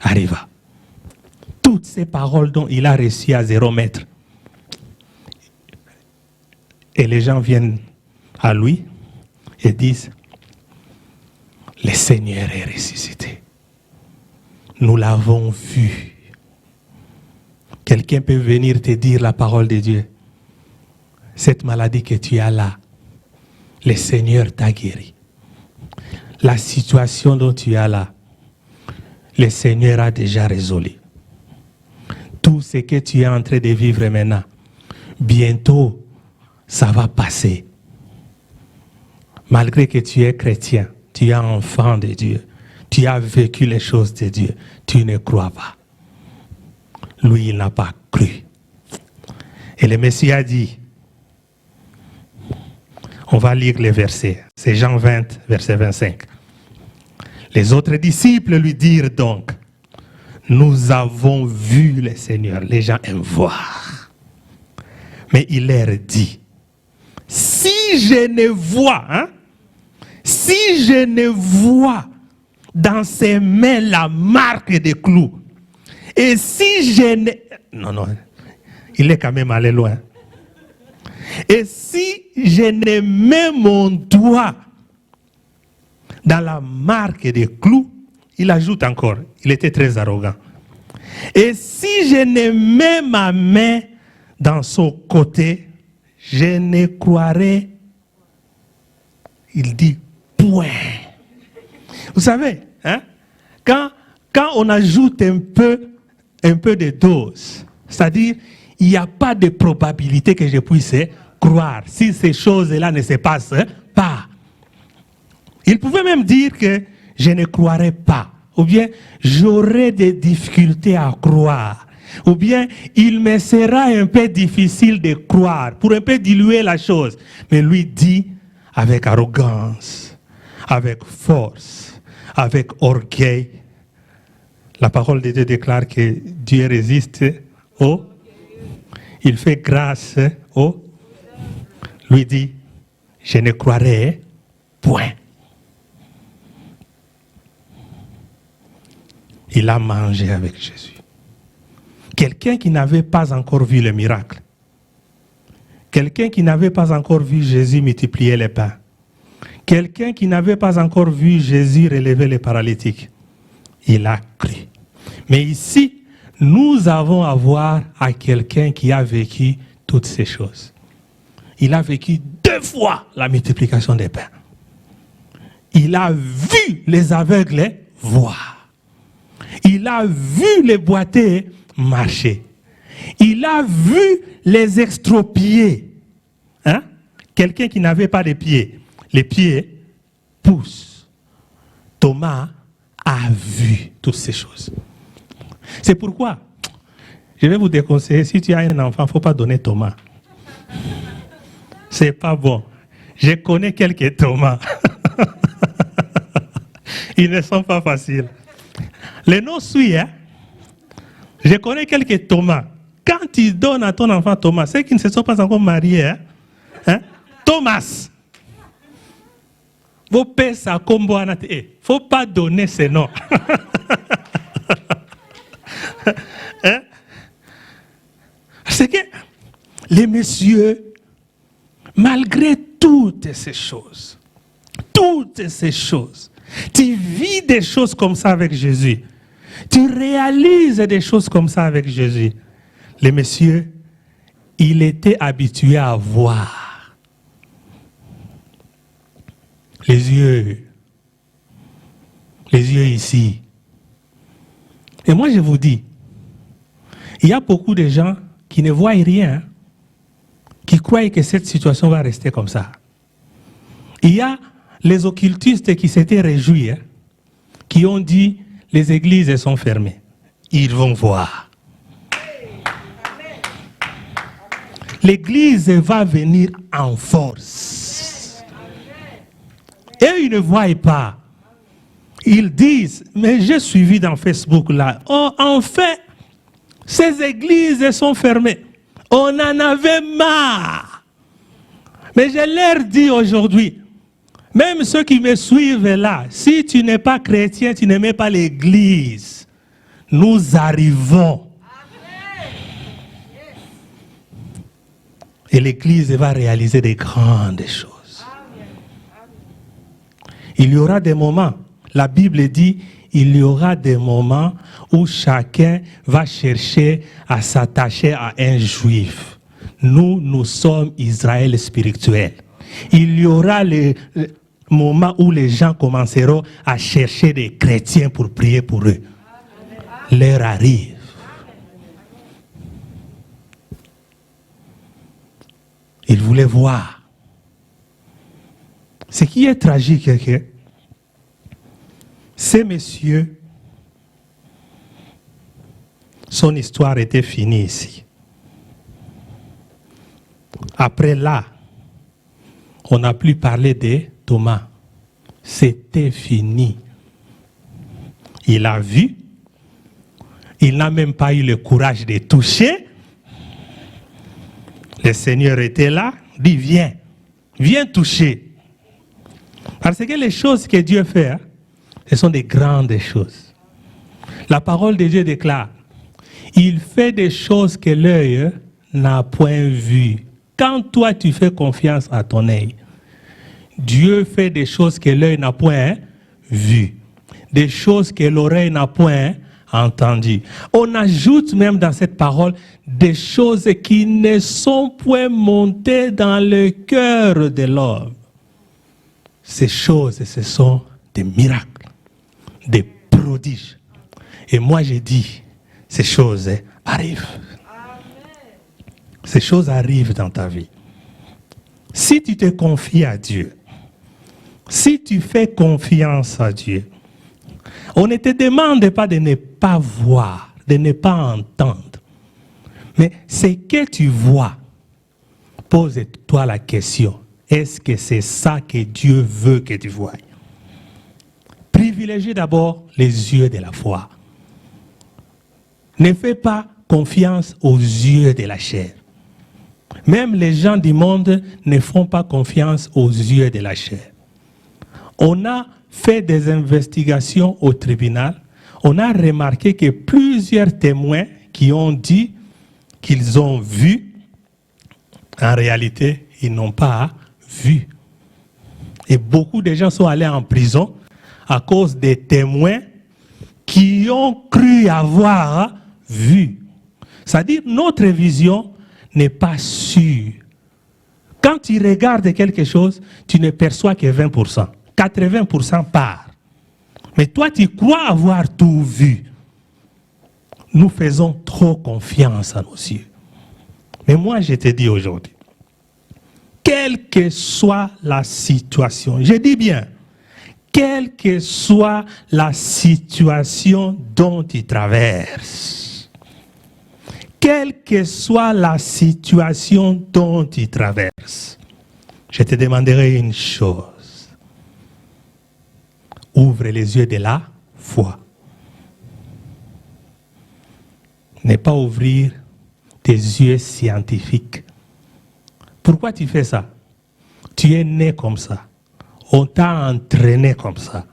arriva. Toutes ces paroles dont il a reçues à 0 mètre. Et les gens viennent à lui et disent, le Seigneur est ressuscité. Nous l'avons vu. Quelqu'un peut venir te dire la parole de Dieu. Cette maladie que tu as là, le Seigneur t'a guéri. La situation dont tu es là, le Seigneur a déjà résolu. Tout ce que tu es en train de vivre maintenant, bientôt, ça va passer. Malgré que tu es chrétien, tu es enfant de Dieu, tu as vécu les choses de Dieu, tu ne crois pas. Lui, il n'a pas cru. Et le Messie a dit, on va lire les versets. C'est Jean 20, verset 25. Les autres disciples lui dirent donc, nous avons vu le Seigneur. Les gens aiment voir. Mais il leur dit, si je ne vois, si je ne vois dans ses mains la marque des clous, et si je ne... Non, il est quand même allé loin. Et si je ne mets mon doigt dans la marque des clous, il ajoute encore, il était très arrogant. Et si je ne mets ma main dans son côté, je ne croirai, il dit, point. Vous savez, quand on ajoute un peu de dose, c'est-à-dire, il n'y a pas de probabilité que je puisse croire si ces choses-là ne se passent pas. Il pouvait même dire que je ne croirais pas, ou bien j'aurais des difficultés à croire, ou bien il me sera un peu difficile de croire, pour un peu diluer la chose. Mais lui dit avec arrogance, avec force, avec orgueil. La parole de Dieu déclare que Dieu résiste au... Il fait grâce au... Lui dit, je ne croirai point. Il a mangé avec Jésus. Quelqu'un qui n'avait pas encore vu le miracle. Quelqu'un qui n'avait pas encore vu Jésus multiplier les pains. Quelqu'un qui n'avait pas encore vu Jésus relever les paralytiques. Il a cru. Mais ici, nous avons affaire à quelqu'un qui a vécu toutes ces choses. Il a vécu 2 fois la multiplication des pains. Il a vu les aveugles voir. Il a vu les boiteux marcher. Il a vu les extropiés. Quelqu'un qui n'avait pas de pieds. Les pieds poussent. Thomas a vu toutes ces choses. C'est pourquoi, je vais vous déconseiller, si tu as un enfant, il ne faut pas donner Thomas. C'est pas bon. Je connais quelques Thomas. Ils ne sont pas faciles. Les noms suivent. Je connais quelques Thomas. Quand tu donnes à ton enfant Thomas, ceux qui ne se sont pas encore mariés, Thomas. Vos pères, ça combo à il ne faut pas donner ces noms. C'est que les messieurs, malgré toutes ces choses. Toutes ces choses. Tu vis des choses comme ça avec Jésus. Tu réalises des choses comme ça avec Jésus. Le monsieur, il était habitué à voir. Les yeux ici. Et moi je vous dis, il y a beaucoup de gens qui ne voient rien, qui croient que cette situation va rester comme ça. Il y a les occultistes qui s'étaient réjouis, qui ont dit les églises sont fermées. Ils vont voir. L'église va venir en force. Et ils ne voient pas. Ils disent, mais j'ai suivi dans Facebook là, oh, en fait, ces églises sont fermées. On en avait marre. Mais je leur dis aujourd'hui, même ceux qui me suivent là, si tu n'es pas chrétien, tu n'aimes pas l'église, nous arrivons. Et l'église va réaliser des grandes choses. Il y aura des moments, la Bible dit, il y aura des moments où chacun va chercher à s'attacher à un juif. Nous sommes Israël spirituel. Il y aura les moments où les gens commenceront à chercher des chrétiens pour prier pour eux. L'heure arrive. Ils voulaient voir. Ce qui est tragique, c'est que ces messieurs, son histoire était finie ici. Après là, on n'a plus parlé de Thomas. C'était fini. Il a vu. Il n'a même pas eu le courage de toucher. Le Seigneur était là. Dit, viens. Viens toucher. Parce que les choses que Dieu fait, ce sont des grandes choses. La parole de Dieu déclare, il fait des choses que l'œil n'a point vues. Quand toi tu fais confiance à ton œil, Dieu fait des choses que l'œil n'a point vues. Des choses que l'oreille n'a point entendues. On ajoute même dans cette parole des choses qui ne sont point montées dans le cœur de l'homme. Ces choses, ce sont des miracles, des prodiges. Et moi, je dis, ces choses arrivent. Ces choses arrivent dans ta vie. Si tu te confies à Dieu, si tu fais confiance à Dieu, on ne te demande pas de ne pas voir, de ne pas entendre. Mais ce que tu vois, pose-toi la question. Est-ce que c'est ça que Dieu veut que tu voies? Privilégie d'abord les yeux de la foi. Ne fais pas confiance aux yeux de la chair. Même les gens du monde ne font pas confiance aux yeux de la chair. On a fait des investigations au tribunal. On a remarqué que plusieurs témoins qui ont dit qu'ils ont vu, en réalité, ils n'ont pas vu. Et beaucoup de gens sont allés en prison à cause des témoins qui ont cru avoir vu. C'est-à-dire, notre vision n'est pas sûre. Quand tu regardes quelque chose, tu ne perçois que 20%. 80% part. Mais toi, tu crois avoir tout vu. Nous faisons trop confiance à nos yeux. Mais moi, je te dis aujourd'hui, quelle que soit la situation, je dis bien, quelle que soit la situation dont tu traverses, quelle que soit la situation dont tu traverses, je te demanderai une chose. Ouvre les yeux de la foi. Ne pas ouvrir tes yeux scientifiques. Pourquoi tu fais ça? Tu es né comme ça. On t'a entraîné comme ça.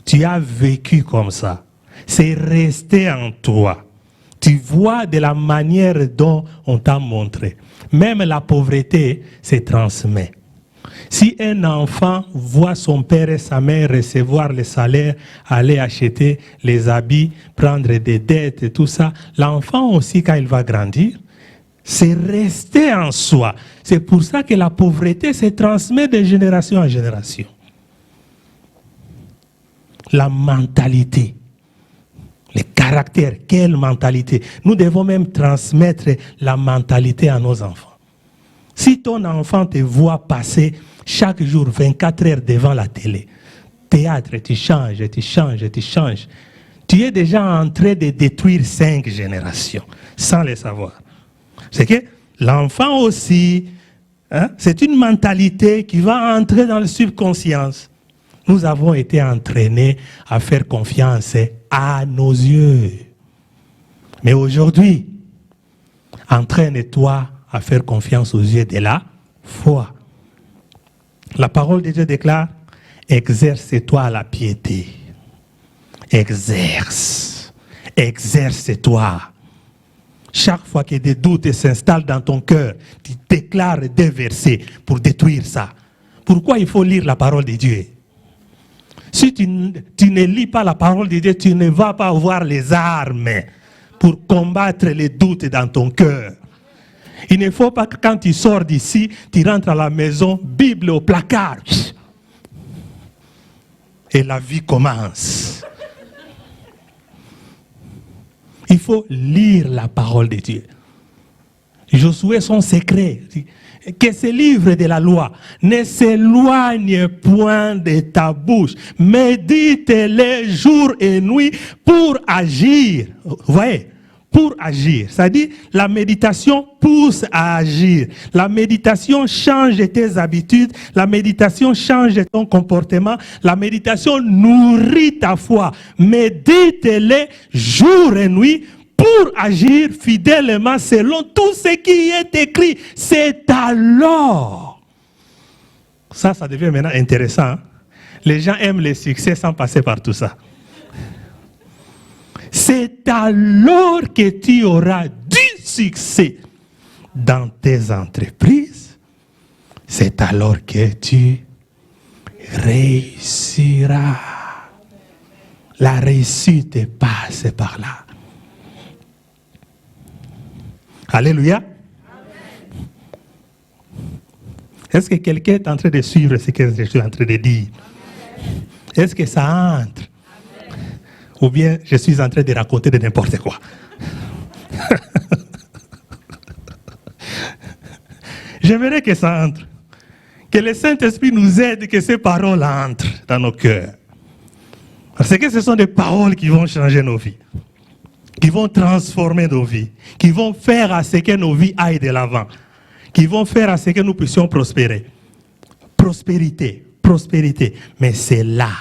Tu as vécu comme ça. C'est resté en toi. Tu vois de la manière dont on t'a montré. Même la pauvreté se transmet. Si un enfant voit son père et sa mère recevoir le salaire, aller acheter les habits, prendre des dettes et tout ça, l'enfant aussi, quand il va grandir, c'est resté en soi. C'est pour ça que la pauvreté se transmet de génération en génération. La mentalité, le caractère, quelle mentalité. Nous devons même transmettre la mentalité à nos enfants. Si ton enfant te voit passer chaque jour 24 heures devant la télé, théâtre, tu changes, tu es déjà en train de détruire 5 générations sans le savoir. C'est que l'enfant aussi, c'est une mentalité qui va entrer dans le subconscience. Nous avons été entraînés à faire confiance à nos yeux. Mais aujourd'hui, entraîne-toi à faire confiance aux yeux de la foi. La parole de Dieu déclare, exerce-toi la piété. Exerce-toi. Chaque fois que des doutes s'installent dans ton cœur, tu déclares des versets pour détruire ça. Pourquoi il faut lire la parole de Dieu? Si tu ne lis pas la parole de Dieu, tu ne vas pas avoir les armes pour combattre les doutes dans ton cœur. Il ne faut pas que quand tu sors d'ici, tu rentres à la maison, Bible au placard. Et la vie commence. Il faut lire la parole de Dieu. Josué, son secret, que ce livre de la loi ne s'éloigne point de ta bouche. Médite-le jour et nuit pour agir. Vous voyez? Pour agir. C'est-à-dire, la méditation pousse à agir. La méditation change tes habitudes. La méditation change ton comportement. La méditation nourrit ta foi. Médite-le jour et nuit pour agir fidèlement selon tout ce qui est écrit. C'est alors. Ça devient maintenant intéressant. Hein? Les gens aiment le succès sans passer par tout ça. C'est alors que tu auras du succès dans tes entreprises. C'est alors que tu réussiras. La réussite passe par là. Alléluia. Est-ce que quelqu'un est en train de suivre ce que je suis en train de dire? Est-ce que ça entre? Ou bien je suis en train de raconter de n'importe quoi. J'aimerais que ça entre. Que le Saint-Esprit nous aide, que ces paroles entrent dans nos cœurs. Parce que ce sont des paroles qui vont changer nos vies. Qui vont transformer nos vies. Qui vont faire à ce que nos vies aillent de l'avant. Qui vont faire à ce que nous puissions prospérer. Prospérité, prospérité. Mais c'est là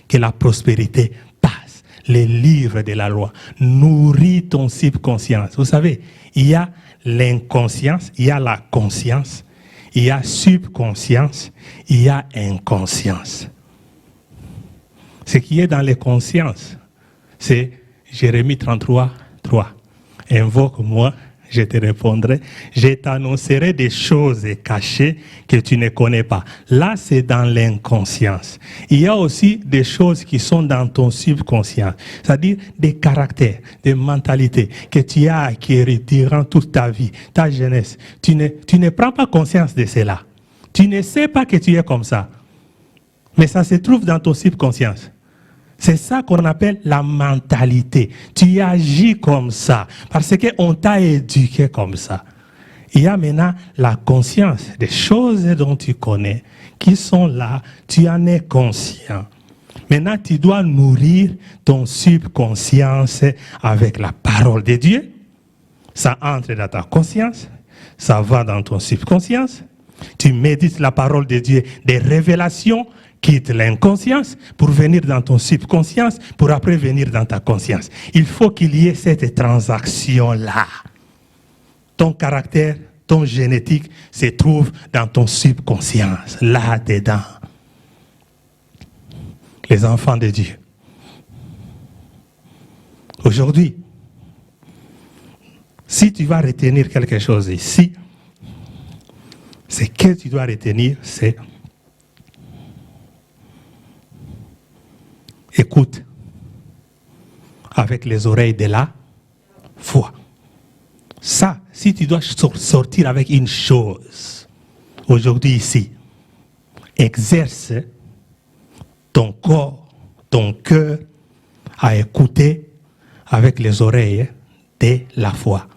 que la prospérité passe. Les livres de la loi. Nourris ton subconscience. Vous savez, il y a l'inconscience, il y a la conscience, il y a subconscience, il y a inconscience. Ce qui est dans les consciences, c'est Jérémie 33, 3. Invoque-moi, je te répondrai. Je t'annoncerai des choses cachées que tu ne connais pas. Là, c'est dans l'inconscience. Il y a aussi des choses qui sont dans ton subconscient. C'est-à-dire des caractères, des mentalités que tu as acquises durant toute ta vie, ta jeunesse. Tu ne prends pas conscience de cela. Tu ne sais pas que tu es comme ça. Mais ça se trouve dans ton subconscient. C'est ça qu'on appelle la mentalité. Tu agis comme ça parce qu'on t'a éduqué comme ça. Il y a maintenant la conscience des choses dont tu connais qui sont là. Tu en es conscient. Maintenant, tu dois nourrir ton subconscience avec la parole de Dieu. Ça entre dans ta conscience. Ça va dans ton subconscience. Tu médites la parole de Dieu, des révélations. Quitte l'inconscience pour venir dans ton subconscience, pour après venir dans ta conscience. Il faut qu'il y ait cette transaction-là. Ton caractère, ton génétique se trouve dans ton subconscience, là-dedans. Les enfants de Dieu. Aujourd'hui, si tu vas retenir quelque chose ici, Ce que tu dois retenir, c'est écoute avec les oreilles de la foi. Ça, si tu dois sortir avec une chose, aujourd'hui ici, exerce ton corps, ton cœur à écouter avec les oreilles de la foi.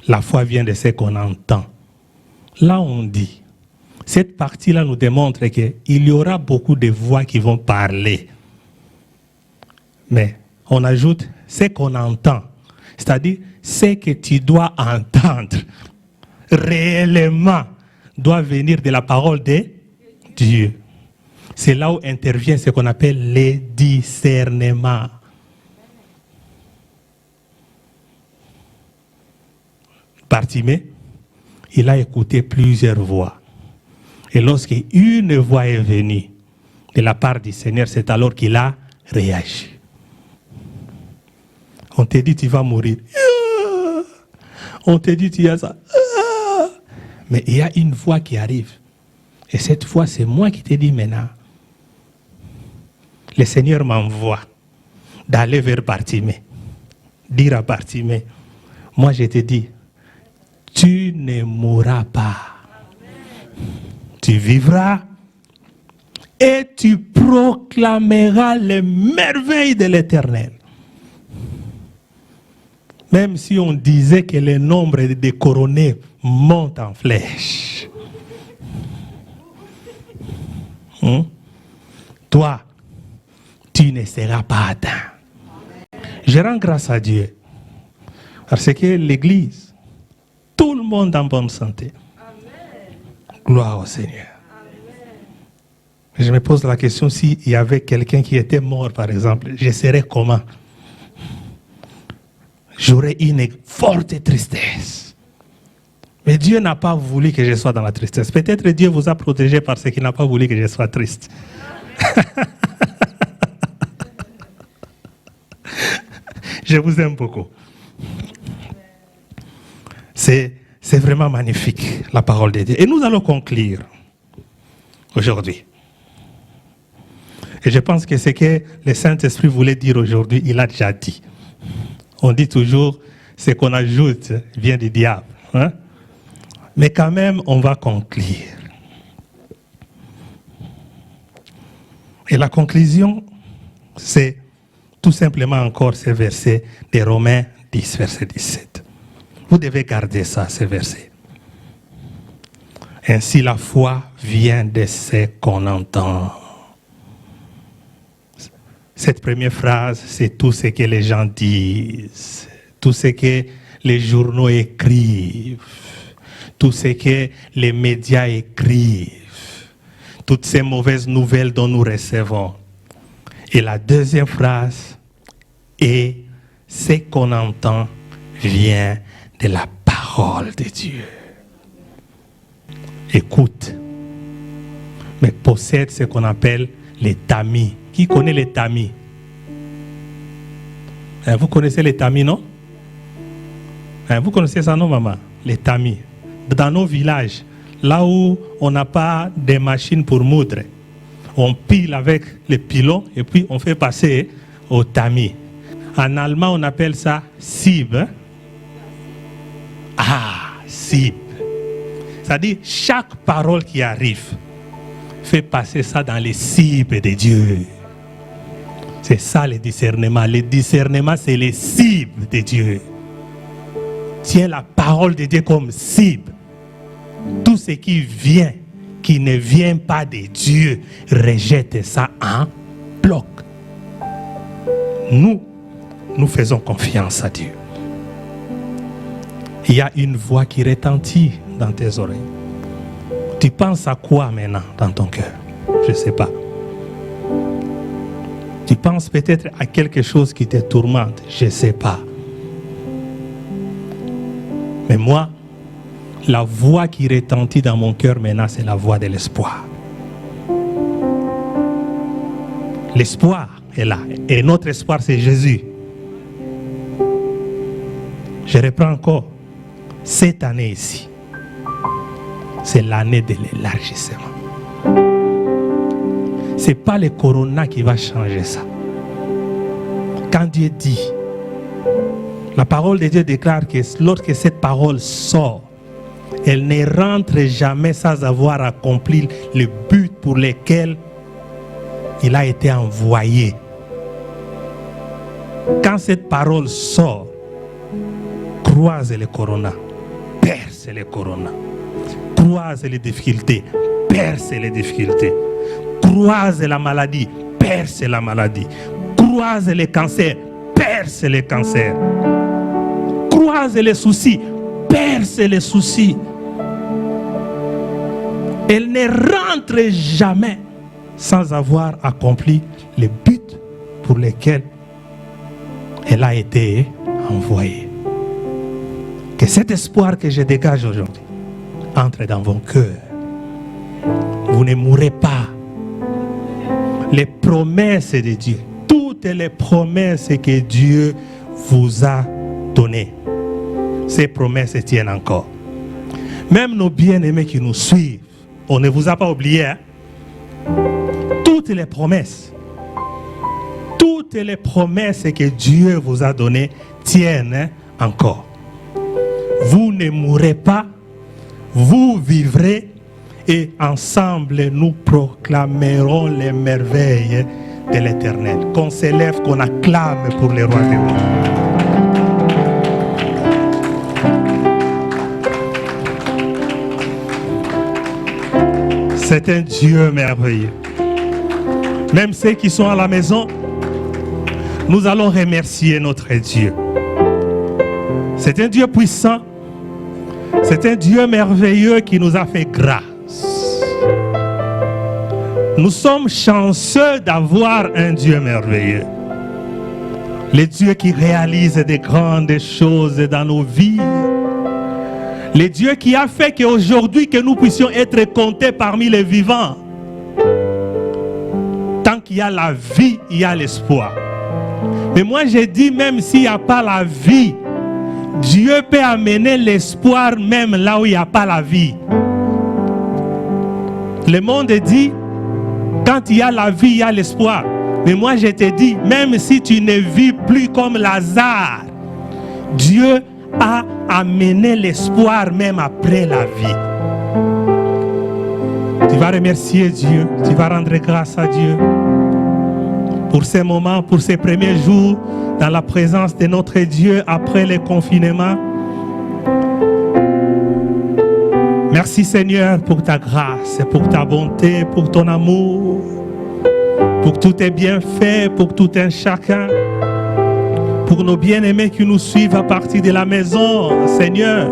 La foi vient de ce qu'on entend. Là, on dit. Cette partie-là nous démontre qu'il y aura beaucoup de voix qui vont parler. Mais on ajoute ce qu'on entend. C'est-à-dire, ce que tu dois entendre réellement doit venir de la parole de Dieu. C'est là où intervient ce qu'on appelle le discernement. Bartimée, il a écouté plusieurs voix. Et lorsque une voix est venue de la part du Seigneur, c'est alors qu'il a réagi. On te dit tu vas mourir. On te dit tu as ça. Mais il y a une voix qui arrive. Et cette fois, c'est moi qui te dis maintenant. Le Seigneur m'envoie d'aller vers Bartimée. Dire à Bartimée, moi je te dis, tu ne mourras pas. Tu vivras et tu proclameras les merveilles de l'Éternel. Même si on disait que le nombre des couronnés monte en flèche. Toi, tu ne seras pas atteint. Je rends grâce à Dieu. Parce que l'Église, tout le monde en bonne santé. Gloire au Seigneur. Je me pose la question, s'il y avait quelqu'un qui était mort, par exemple, je serais comment? J'aurais une forte tristesse. Mais Dieu n'a pas voulu que je sois dans la tristesse. Peut-être Dieu vous a protégé parce qu'il n'a pas voulu que je sois triste. Je vous aime beaucoup. C'est vraiment magnifique, la parole de Dieu. Et nous allons conclure aujourd'hui. Et je pense que ce que le Saint-Esprit voulait dire aujourd'hui, il a déjà dit. On dit toujours, ce qu'on ajoute vient du diable. Hein? Mais quand même, on va conclure. Et la conclusion, c'est tout simplement encore ce verset de Romains 10, verset 17. Vous devez garder ça, ce verset. Ainsi, la foi vient de ce qu'on entend. Cette première phrase, c'est tout ce que les gens disent, tout ce que les journaux écrivent, tout ce que les médias écrivent, toutes ces mauvaises nouvelles dont nous recevons. Et la deuxième phrase est ce qu'on entend vient de la parole de Dieu. Écoute, mais possède ce qu'on appelle les tamis. Qui connaît les tamis? Vous connaissez les tamis, non? Vous connaissez ça, non, maman? Les tamis. Dans nos villages, là où on n'a pas de machines pour moudre, on pile avec les pilons et puis on fait passer au tamis. En allemand, on appelle ça Sieb. Sieb. C'est-à-dire, chaque parole qui arrive fait passer ça dans les cibles de Dieu. C'est ça le discernement. Le discernement, c'est les cibles de Dieu. Tiens la parole de Dieu comme cible. Tout ce qui vient, qui ne vient pas de Dieu, rejette ça en bloc. Nous faisons confiance à Dieu. Il y a une voix qui retentit dans tes oreilles. Tu penses à quoi maintenant dans ton cœur? Je ne sais pas. Tu penses peut-être à quelque chose qui te tourmente. Je ne sais pas. Mais moi, la voix qui retentit dans mon cœur maintenant, c'est la voix de l'espoir. L'espoir est là. Et notre espoir, c'est Jésus. Je reprends encore. cette année ici, c'est l'année de l'élargissement. Ce n'est pas le corona qui va changer ça. Quand Dieu dit, la parole de Dieu déclare que lorsque cette parole sort, elle ne rentre jamais sans avoir accompli le but pour lequel il a été envoyé. Quand cette parole sort, croise le corona, perce le corona, croise les difficultés, perce les difficultés, croise la maladie, perce la maladie, croise les cancers, perce les cancers, croise les soucis, perce les soucis. Elle ne rentre jamais sans avoir accompli le but pour lequel elle a été envoyée. Que cet espoir que je dégage aujourd'hui entre dans vos cœurs. Vous ne mourrez pas. Les promesses de Dieu, toutes les promesses que Dieu vous a données, ces promesses tiennent encore. Même nos bien-aimés qui nous suivent, on ne vous a pas oublié. Hein? Toutes les promesses que Dieu vous a données tiennent encore. Vous ne mourrez pas, vous vivrez et ensemble nous proclamerons les merveilles de l'Éternel. Qu'on s'élève, qu'on acclame pour les rois des rois. C'est un Dieu merveilleux. Même ceux qui sont à la maison, nous allons remercier notre Dieu. C'est un Dieu puissant. C'est un Dieu merveilleux qui nous a fait grâce. Nous sommes chanceux d'avoir un Dieu merveilleux. Le Dieu qui réalise de grandes choses dans nos vies. Le Dieu qui a fait qu'aujourd'hui que nous puissions être comptés parmi les vivants. Tant qu'il y a la vie, il y a l'espoir. Mais moi je dis, même s'il n'y a pas la vie, Dieu peut amener l'espoir même là où il n'y a pas la vie. Le monde dit, quand il y a la vie, il y a l'espoir. Mais moi je te dis, même si tu ne vis plus comme Lazare, Dieu a amené l'espoir même après la vie. Tu vas remercier Dieu, tu vas rendre grâce à Dieu pour ces moments, pour ces premiers jours dans la présence de notre Dieu après le confinement. Merci Seigneur pour ta grâce, pour ta bonté, pour ton amour, pour tous tes bienfaits, pour tout un chacun, pour nos bien-aimés qui nous suivent à partir de la maison, Seigneur.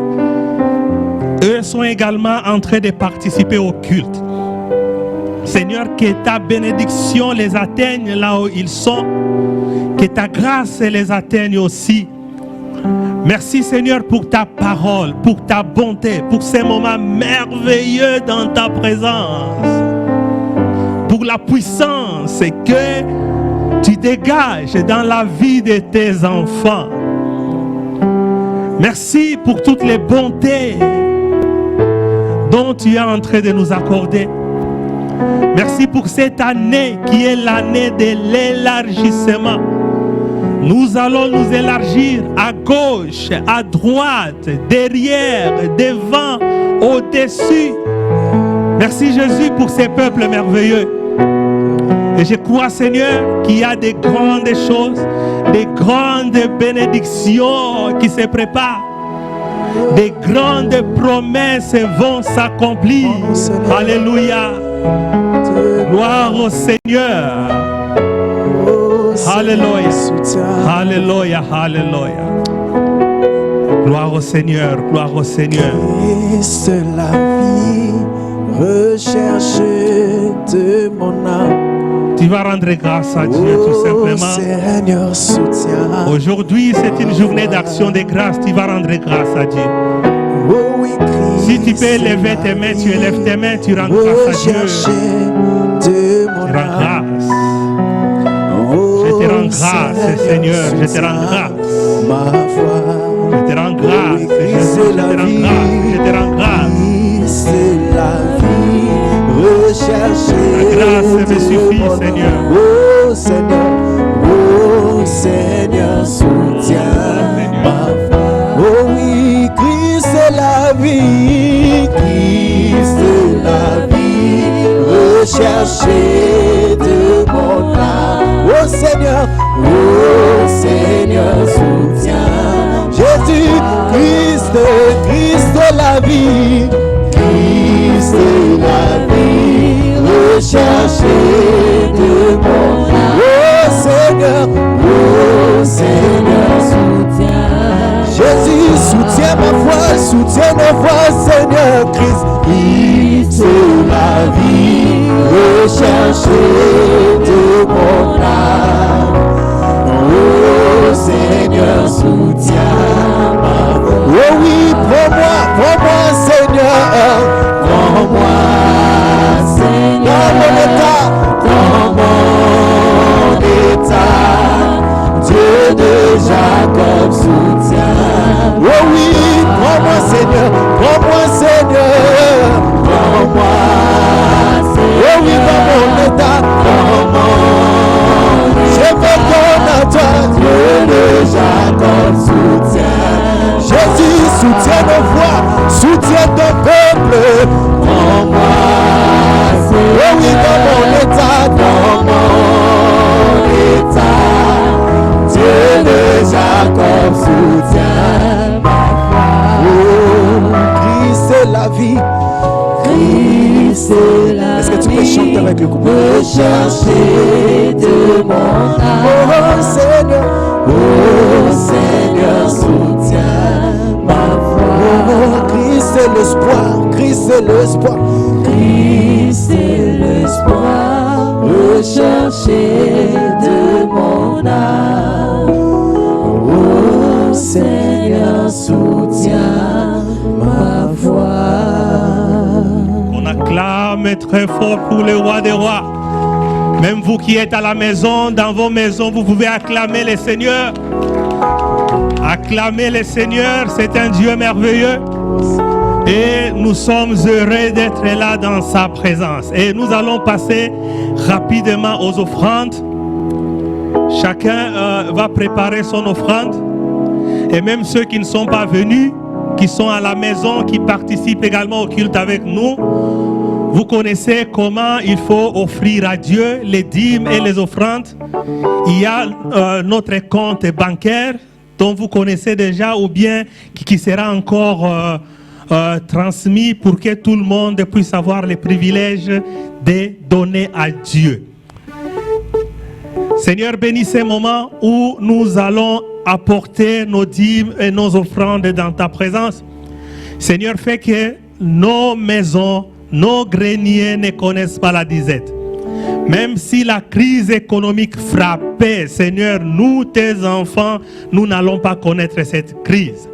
Eux sont également en train de participer au culte. Seigneur, que ta bénédiction les atteigne là où ils sont, que ta grâce les atteigne aussi. Merci Seigneur pour ta parole, pour ta bonté, pour ces moments merveilleux dans ta présence, pour la puissance que tu dégages dans la vie de tes enfants. Merci pour toutes les bontés dont tu es en train de nous accorder. Merci pour cette année qui est l'année de l'élargissement. Nous allons nous élargir à gauche, à droite, derrière, devant, au-dessus. Merci Jésus pour ces peuples merveilleux. Et je crois Seigneur qu'il y a des grandes choses, des grandes bénédictions qui se préparent. Des grandes promesses vont s'accomplir. Alléluia. Gloire au Seigneur. Alléluia. Alléluia. Alléluia. Gloire au Seigneur. Gloire au Seigneur. Christ la vie, recherche de mon âme. Tu vas rendre grâce à Dieu tout simplement. Seigneur, soutiens. Aujourd'hui, c'est une journée d'action de grâce. Tu vas rendre grâce à Dieu. Oh oui, Christ, si tu peux élever tes mains, tu élèves tes mains, tu rends grâce à Dieu. Tu rends grâce. Je te rends grâce, Seigneur. Je te rends grâce. Je te rends grâce, Jésus. c'est la vie. Je te rends grâce. Christ c'est la vie. Recherchez. La grâce me suffit, de mon Seigneur. âme. Oh Seigneur, soutiens ma foi. Oh oui, Christ c'est la vie. Christ c'est la vie. Recherchez de mon âme. Oh Seigneur, soutiens. Jésus, Christ est la vie. Christ est la vie. Recherchez de mon âme. Oh Seigneur, soutiens. Jésus, soutiens ma foi, soutiens nos voix, Seigneur Christ. Christ est la vie. Recherchez de mon âme. Oh Seigneur, soutiens ma voix. Oh oui, prends-moi, Seigneur. Prends-moi, Seigneur. Dans mon état, Dieu de Jacob soutient. Oh oui, prends-moi, Seigneur. Prends-moi, Seigneur. Prends-moi, Seigneur. Oh oui, dans mon état, je me donne à toi. Dieu de Jacob soutient. Jésus soutient nos voix, soutient ton peuple. Prends-moi, Seigneur. Oh oui, dans mon état, Dieu de Jacob soutient ma foi. Oh, Christ est la vie. Christ est la vie. Est-ce que tu peux chanter avec le groupe? Rechercher de mon âme. Oh Seigneur, soutiens ma foi. Oh, Christ est l'espoir. Christ est l'espoir. Christ est l'espoir. Rechercher de mon âme. Oh Seigneur, soutiens ma foi. On acclame très fort pour le roi des rois. Même vous qui êtes à la maison, dans vos maisons, vous pouvez acclamer le Seigneur. Acclamer le Seigneur, c'est un Dieu merveilleux. Et nous sommes heureux d'être là dans sa présence. Et nous allons passer rapidement aux offrandes. Chacun va préparer son offrande. Et même ceux qui ne sont pas venus, qui sont à la maison, qui participent également au culte avec nous, vous connaissez comment il faut offrir à Dieu les dîmes et les offrandes. Il y a notre compte bancaire dont vous connaissez déjà ou bien qui sera encore transmis pour que tout le monde puisse avoir les privilèges de donner à Dieu. Seigneur, bénis ces moments où nous allons apporter nos dîmes et nos offrandes dans ta présence. Seigneur, fais que nos maisons, nos greniers ne connaissent pas la disette. Même si la crise économique frappait, Seigneur, nous, tes enfants, nous n'allons pas connaître cette crise.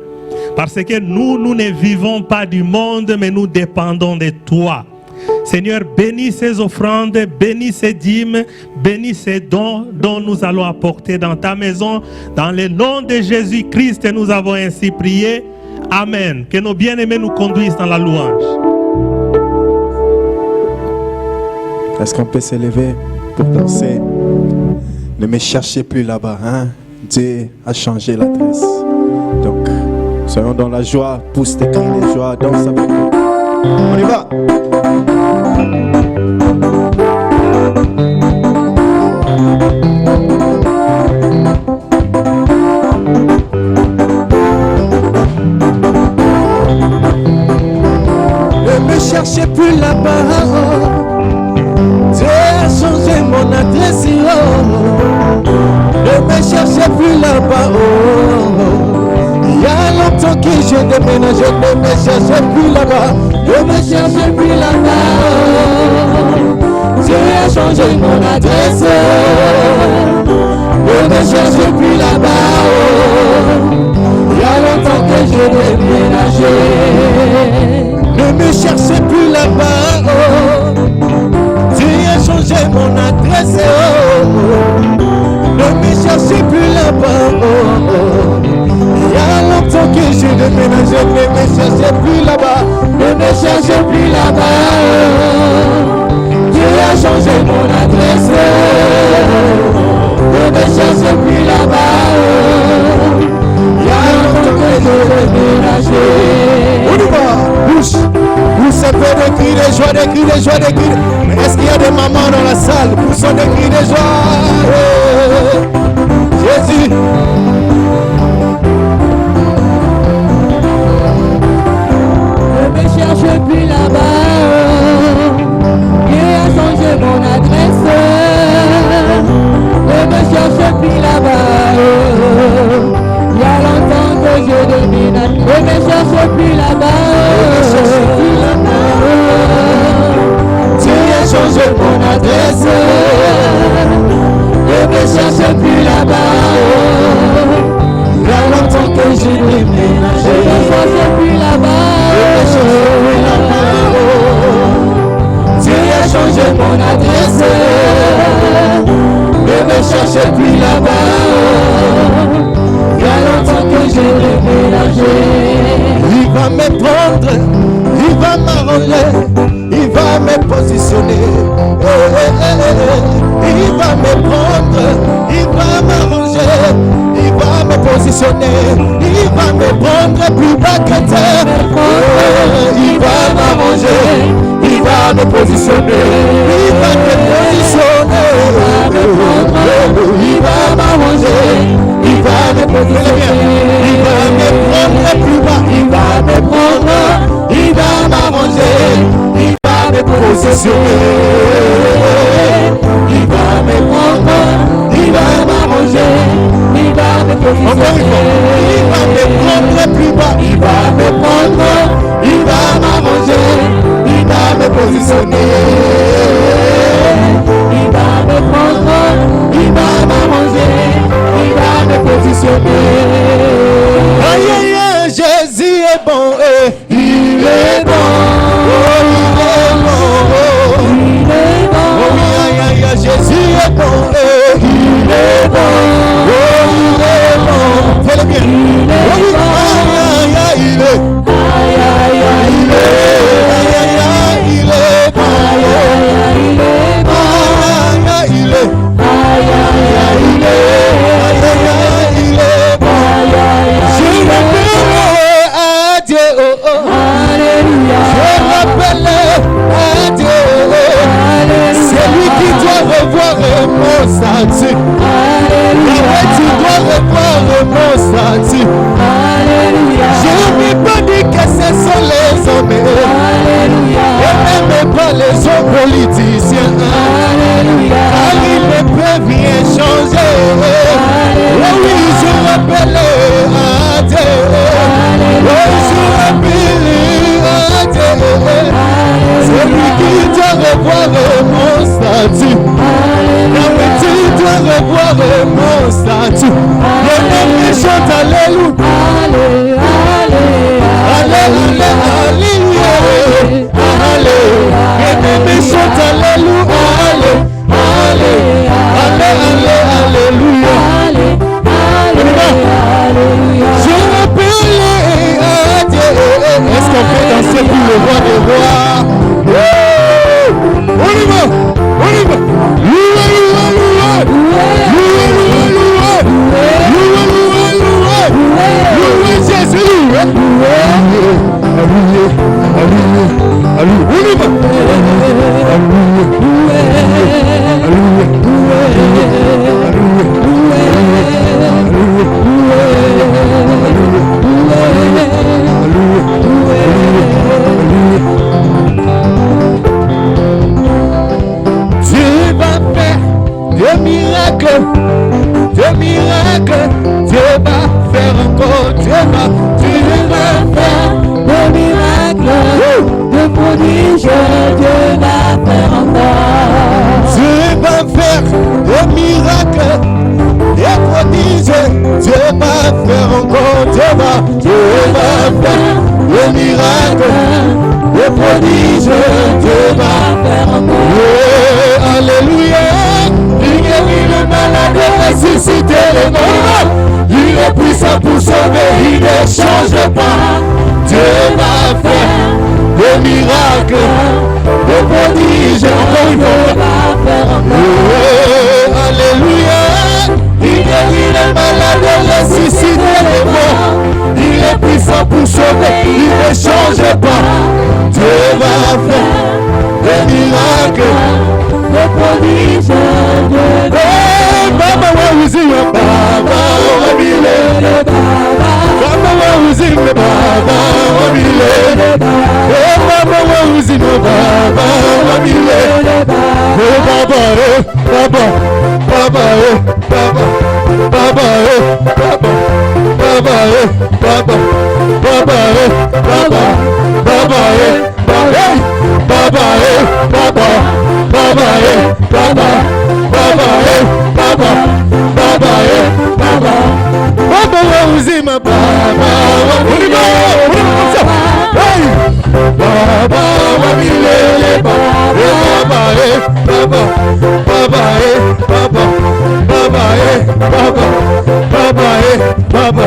Parce que nous ne vivons pas du monde, mais nous dépendons de toi. Seigneur, bénis ces offrandes, bénis ces dîmes, bénis ces dons dont nous allons apporter dans ta maison. Dans le nom de Jésus-Christ, nous avons ainsi prié. Amen. Que nos bien-aimés nous conduisent dans la louange. Est-ce qu'on peut s'élever pour danser? Ne me cherchez plus là-bas, hein? Dieu a changé l'adresse. Donc, soyons dans la joie, pousse tes cris de joie, danse avec nous. On y va! Ne me cherchez plus là-bas. Dieu a changé mon adresse. Ne me cherchez plus là-bas. Il y a longtemps que j'ai déménagé. Ne me cherchez plus là-bas. Ne me cherchez plus là-bas. Dieu a changé mon adresse. Ne me cherchez plus là-bas. Il y a longtemps que j'ai déménagé. Ne me cherchez plus là-bas. Dieu a changé mon adresse. Ne me cherchez plus là-bas. Il y a longtemps que j'ai déménagé. Ne cherchez plus là-bas. Ne me cherchez plus là-bas. Dieu a changé mon adresse. Ne me cherchez plus là-bas. Il y a longtemps que je déménagé. On y va. Bouche. Pousse un peu de cris de joie, des cris de joie, des cris de... Mais est-ce qu'il y a des mamans dans la salle? Poussons des cris de joie. Jésus. Ne me cherche plus là-bas. Dieu a changé mon adresse. Ne me cherche plus là-bas. Il y a longtemps que je déménage. Ne me cherche plus là-bas. Dieu a changé mon adresse. Ne me cherche plus là-bas. Il y a longtemps que j'ai déménagé. Ne me cherche plus là-bas. Dieu a changé mon adresse. Ne me cherche plus là-bas. Il y a longtemps que j'ai déménagé. Il va me prendre, il va m'arranger, il va me positionner. Il va me prendre, il va m'arranger, il va me positionner. Il va me prendre plus bas que terre. Il va m'arranger, il va me positionner. Il va me positionner. Il va m'arranger. Il va me positionner. Il va me prendre plus bas. Il va me prendre. Il va m'arranger, il va me positionner. Il va me prendre, il va m'arranger, il va me positionner. Il va me prendre plus bas. Il va me prendre, il va m'arranger, il va me positionner. Il va me prendre, il va m'arranger, il va me positionner. Aïe aïe aïe, Jésus est bon. Il est bon. Jésus est bon, il est bon, oh il est bon, fais-le bien, il est bon, aïe aïe il est, aïe aïe aïe il est, il est bon, aïe il est, aïe il est bon, je m'appelle à Dieu, alléluia, je m'appelle à Dieu, c'est lui qui doit revoir mon statut. Tu dois revoir mon statut. Je n'ai pas dit que ce sont les hommes. Et même pas les hommes politiciens. Car ils ne peuvent rien changer. Oh oui, je rappelle à Dieu. Oh, je rappelle à Dieu. C'est lui qui doit revoir mon statut. Tu dois revoir mon statut. Le nom qui chante alléluia. Alléluia. Alléluia. Le nom qui chante alléluia. Alléluia. Je m'appelle à Dieu. Est-ce qu'on peut danser pour le roi des rois? On y va. On y va. Dieu va faire des miracles, Dieu va faire encore, Dieu va faire des miracles, de prodiges, Dieu va faire encore. Dieu va faire des miracles, des prodiges, Dieu va faire encore, Dieu va faire des miracles, des prodiges, Dieu va faire encore. Yeah, alléluia, il guérit le malade, ressuscite les morts, il est puissant pour sauver, il ne change pas. Dieu Dieu va faire des miracles, des prodiges. Encore une fois. Alléluia. Il guérit les malades, il ressuscite les morts. Il est puissant pour sauver, il ne change pas. Dieu va faire des miracles, des prodiges. Baba wa uzima, Baba wa milele, Baba wa uzima, Baba wa milele, Baba wa uzima, Baba wa milele, Baba, Baba, Baba, Baba, Baba, Baba, Baba, Baba, Baba, Baba, Baba, Baba, Baba, Baba, Baba, Baba wa uzima, Baba wa milele, Baba wa milele, Baba, Baba, Baba, Baba, Baba, Baba, Baba, Baba,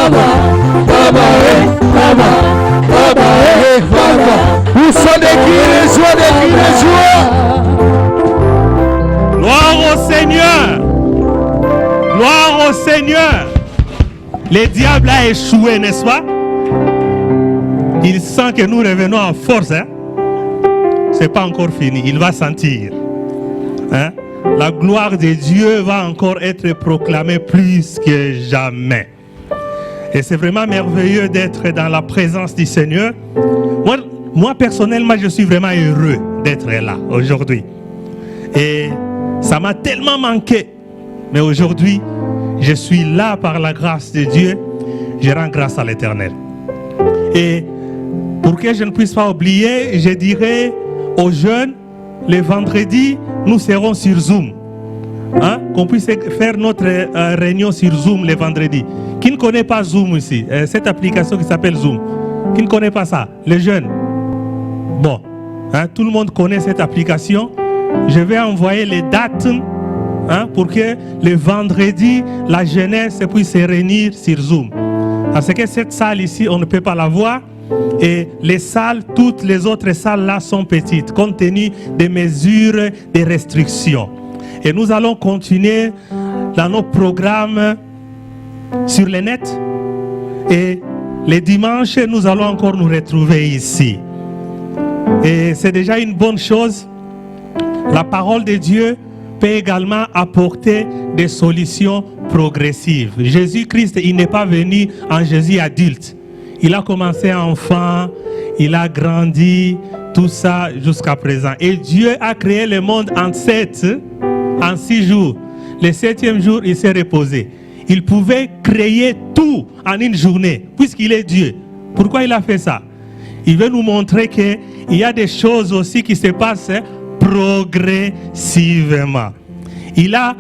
Baba, Baba, Baba, où sont des cris de joie, des cris de joie. Gloire au Seigneur. Gloire au Seigneur. Le diable a échoué, n'est-ce pas? Il sent que nous revenons en force. Hein? C'est pas encore fini. Il va sentir. Hein? La gloire de Dieu va encore être proclamée plus que jamais. Et c'est vraiment merveilleux d'être dans la présence du Seigneur. Moi personnellement, je suis vraiment heureux d'être là aujourd'hui. Et ça m'a tellement manqué. Mais aujourd'hui, je suis là par la grâce de Dieu. Je rends grâce à l'Éternel. Et pour que je ne puisse pas oublier, je dirais aux jeunes, le vendredi, nous serons sur Zoom. Hein? Qu'on puisse faire notre réunion sur Zoom le vendredi. Qui ne connaît pas Zoom ici? Cette application qui s'appelle Zoom. Qui ne connaît pas ça? Les jeunes. Bon, hein, tout le monde connaît cette application. Je vais envoyer les dates pour que le vendredi, la jeunesse puisse se réunir sur Zoom. Parce que cette salle ici, on ne peut pas la voir. Et les salles, toutes les autres salles là sont petites, compte tenu des mesures de restriction. Et nous allons continuer dans nos programmes sur le net. Et les dimanches, nous allons encore nous retrouver ici. Et c'est déjà une bonne chose. La parole de Dieu peut également apporter des solutions progressives. Jésus-Christ, il n'est pas venu en Jésus adulte. Il a commencé enfant, il a grandi, tout ça jusqu'à présent. Et Dieu a créé le monde en 6 jours. Le 7e jour, il s'est reposé. Il pouvait créer tout en une journée, puisqu'il est Dieu. Pourquoi il a fait ça? Il veut nous montrer qu'il y a des choses aussi qui se passent progressivement. Il a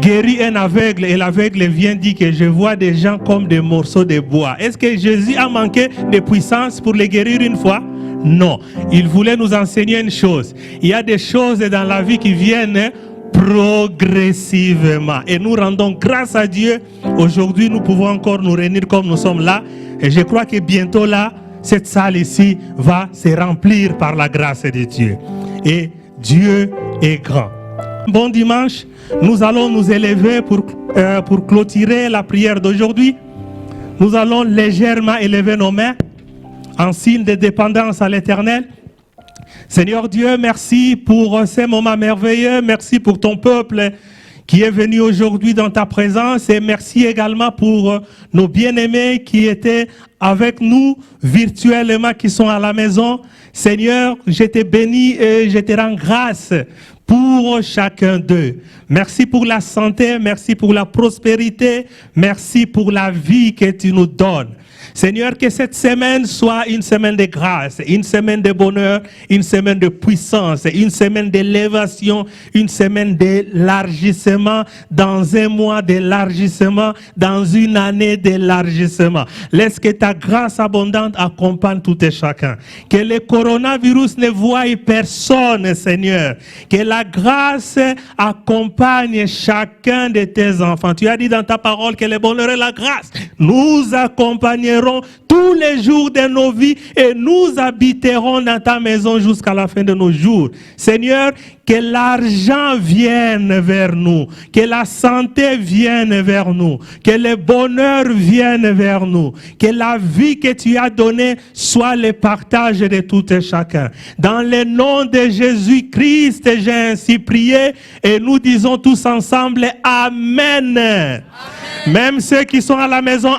guéri un aveugle et l'aveugle vient dire que je vois des gens comme des morceaux de bois. Est-ce que Jésus a manqué de puissance pour les guérir une fois? Non. Il voulait nous enseigner une chose. Il y a des choses dans la vie qui viennent progressivement. Et nous rendons grâce à Dieu. Aujourd'hui, nous pouvons encore nous réunir comme nous sommes là. Et je crois que bientôt là, cette salle ici va se remplir par la grâce de Dieu. Et Dieu est grand. Bon dimanche, nous allons nous élever pour clôturer la prière d'aujourd'hui. Nous allons légèrement élever nos mains en signe de dépendance à l'Éternel. Seigneur Dieu, merci pour ces moments merveilleux. Merci pour ton peuple qui est venu aujourd'hui dans ta présence. Et merci également pour nos bien-aimés qui étaient avec nous virtuellement, qui sont à la maison. Seigneur, je te bénis et je te rends grâce pour chacun d'eux. Merci pour la santé, merci pour la prospérité, merci pour la vie que tu nous donnes. Seigneur, que cette semaine soit une semaine de grâce, une semaine de bonheur, une semaine de puissance, une semaine d'élévation, une semaine d'élargissement, dans un mois d'élargissement, dans une année d'élargissement. Laisse que ta grâce abondante accompagne tout et chacun. Que le coronavirus ne voie personne, Seigneur. Que la grâce accompagne chacun de tes enfants. Tu as dit dans ta parole que le bonheur et la grâce nous accompagneront t'amerons tous les jours de nos vies et nous habiterons dans ta maison jusqu'à la fin de nos jours. Seigneur, que l'argent vienne vers nous, que la santé vienne vers nous, que le bonheur vienne vers nous, que la vie que tu as donnée soit le partage de tout et chacun. Dans le nom de Jésus-Christ, j'ai ainsi prié et nous disons tous ensemble Amen. Amen. Même ceux qui sont à la maison,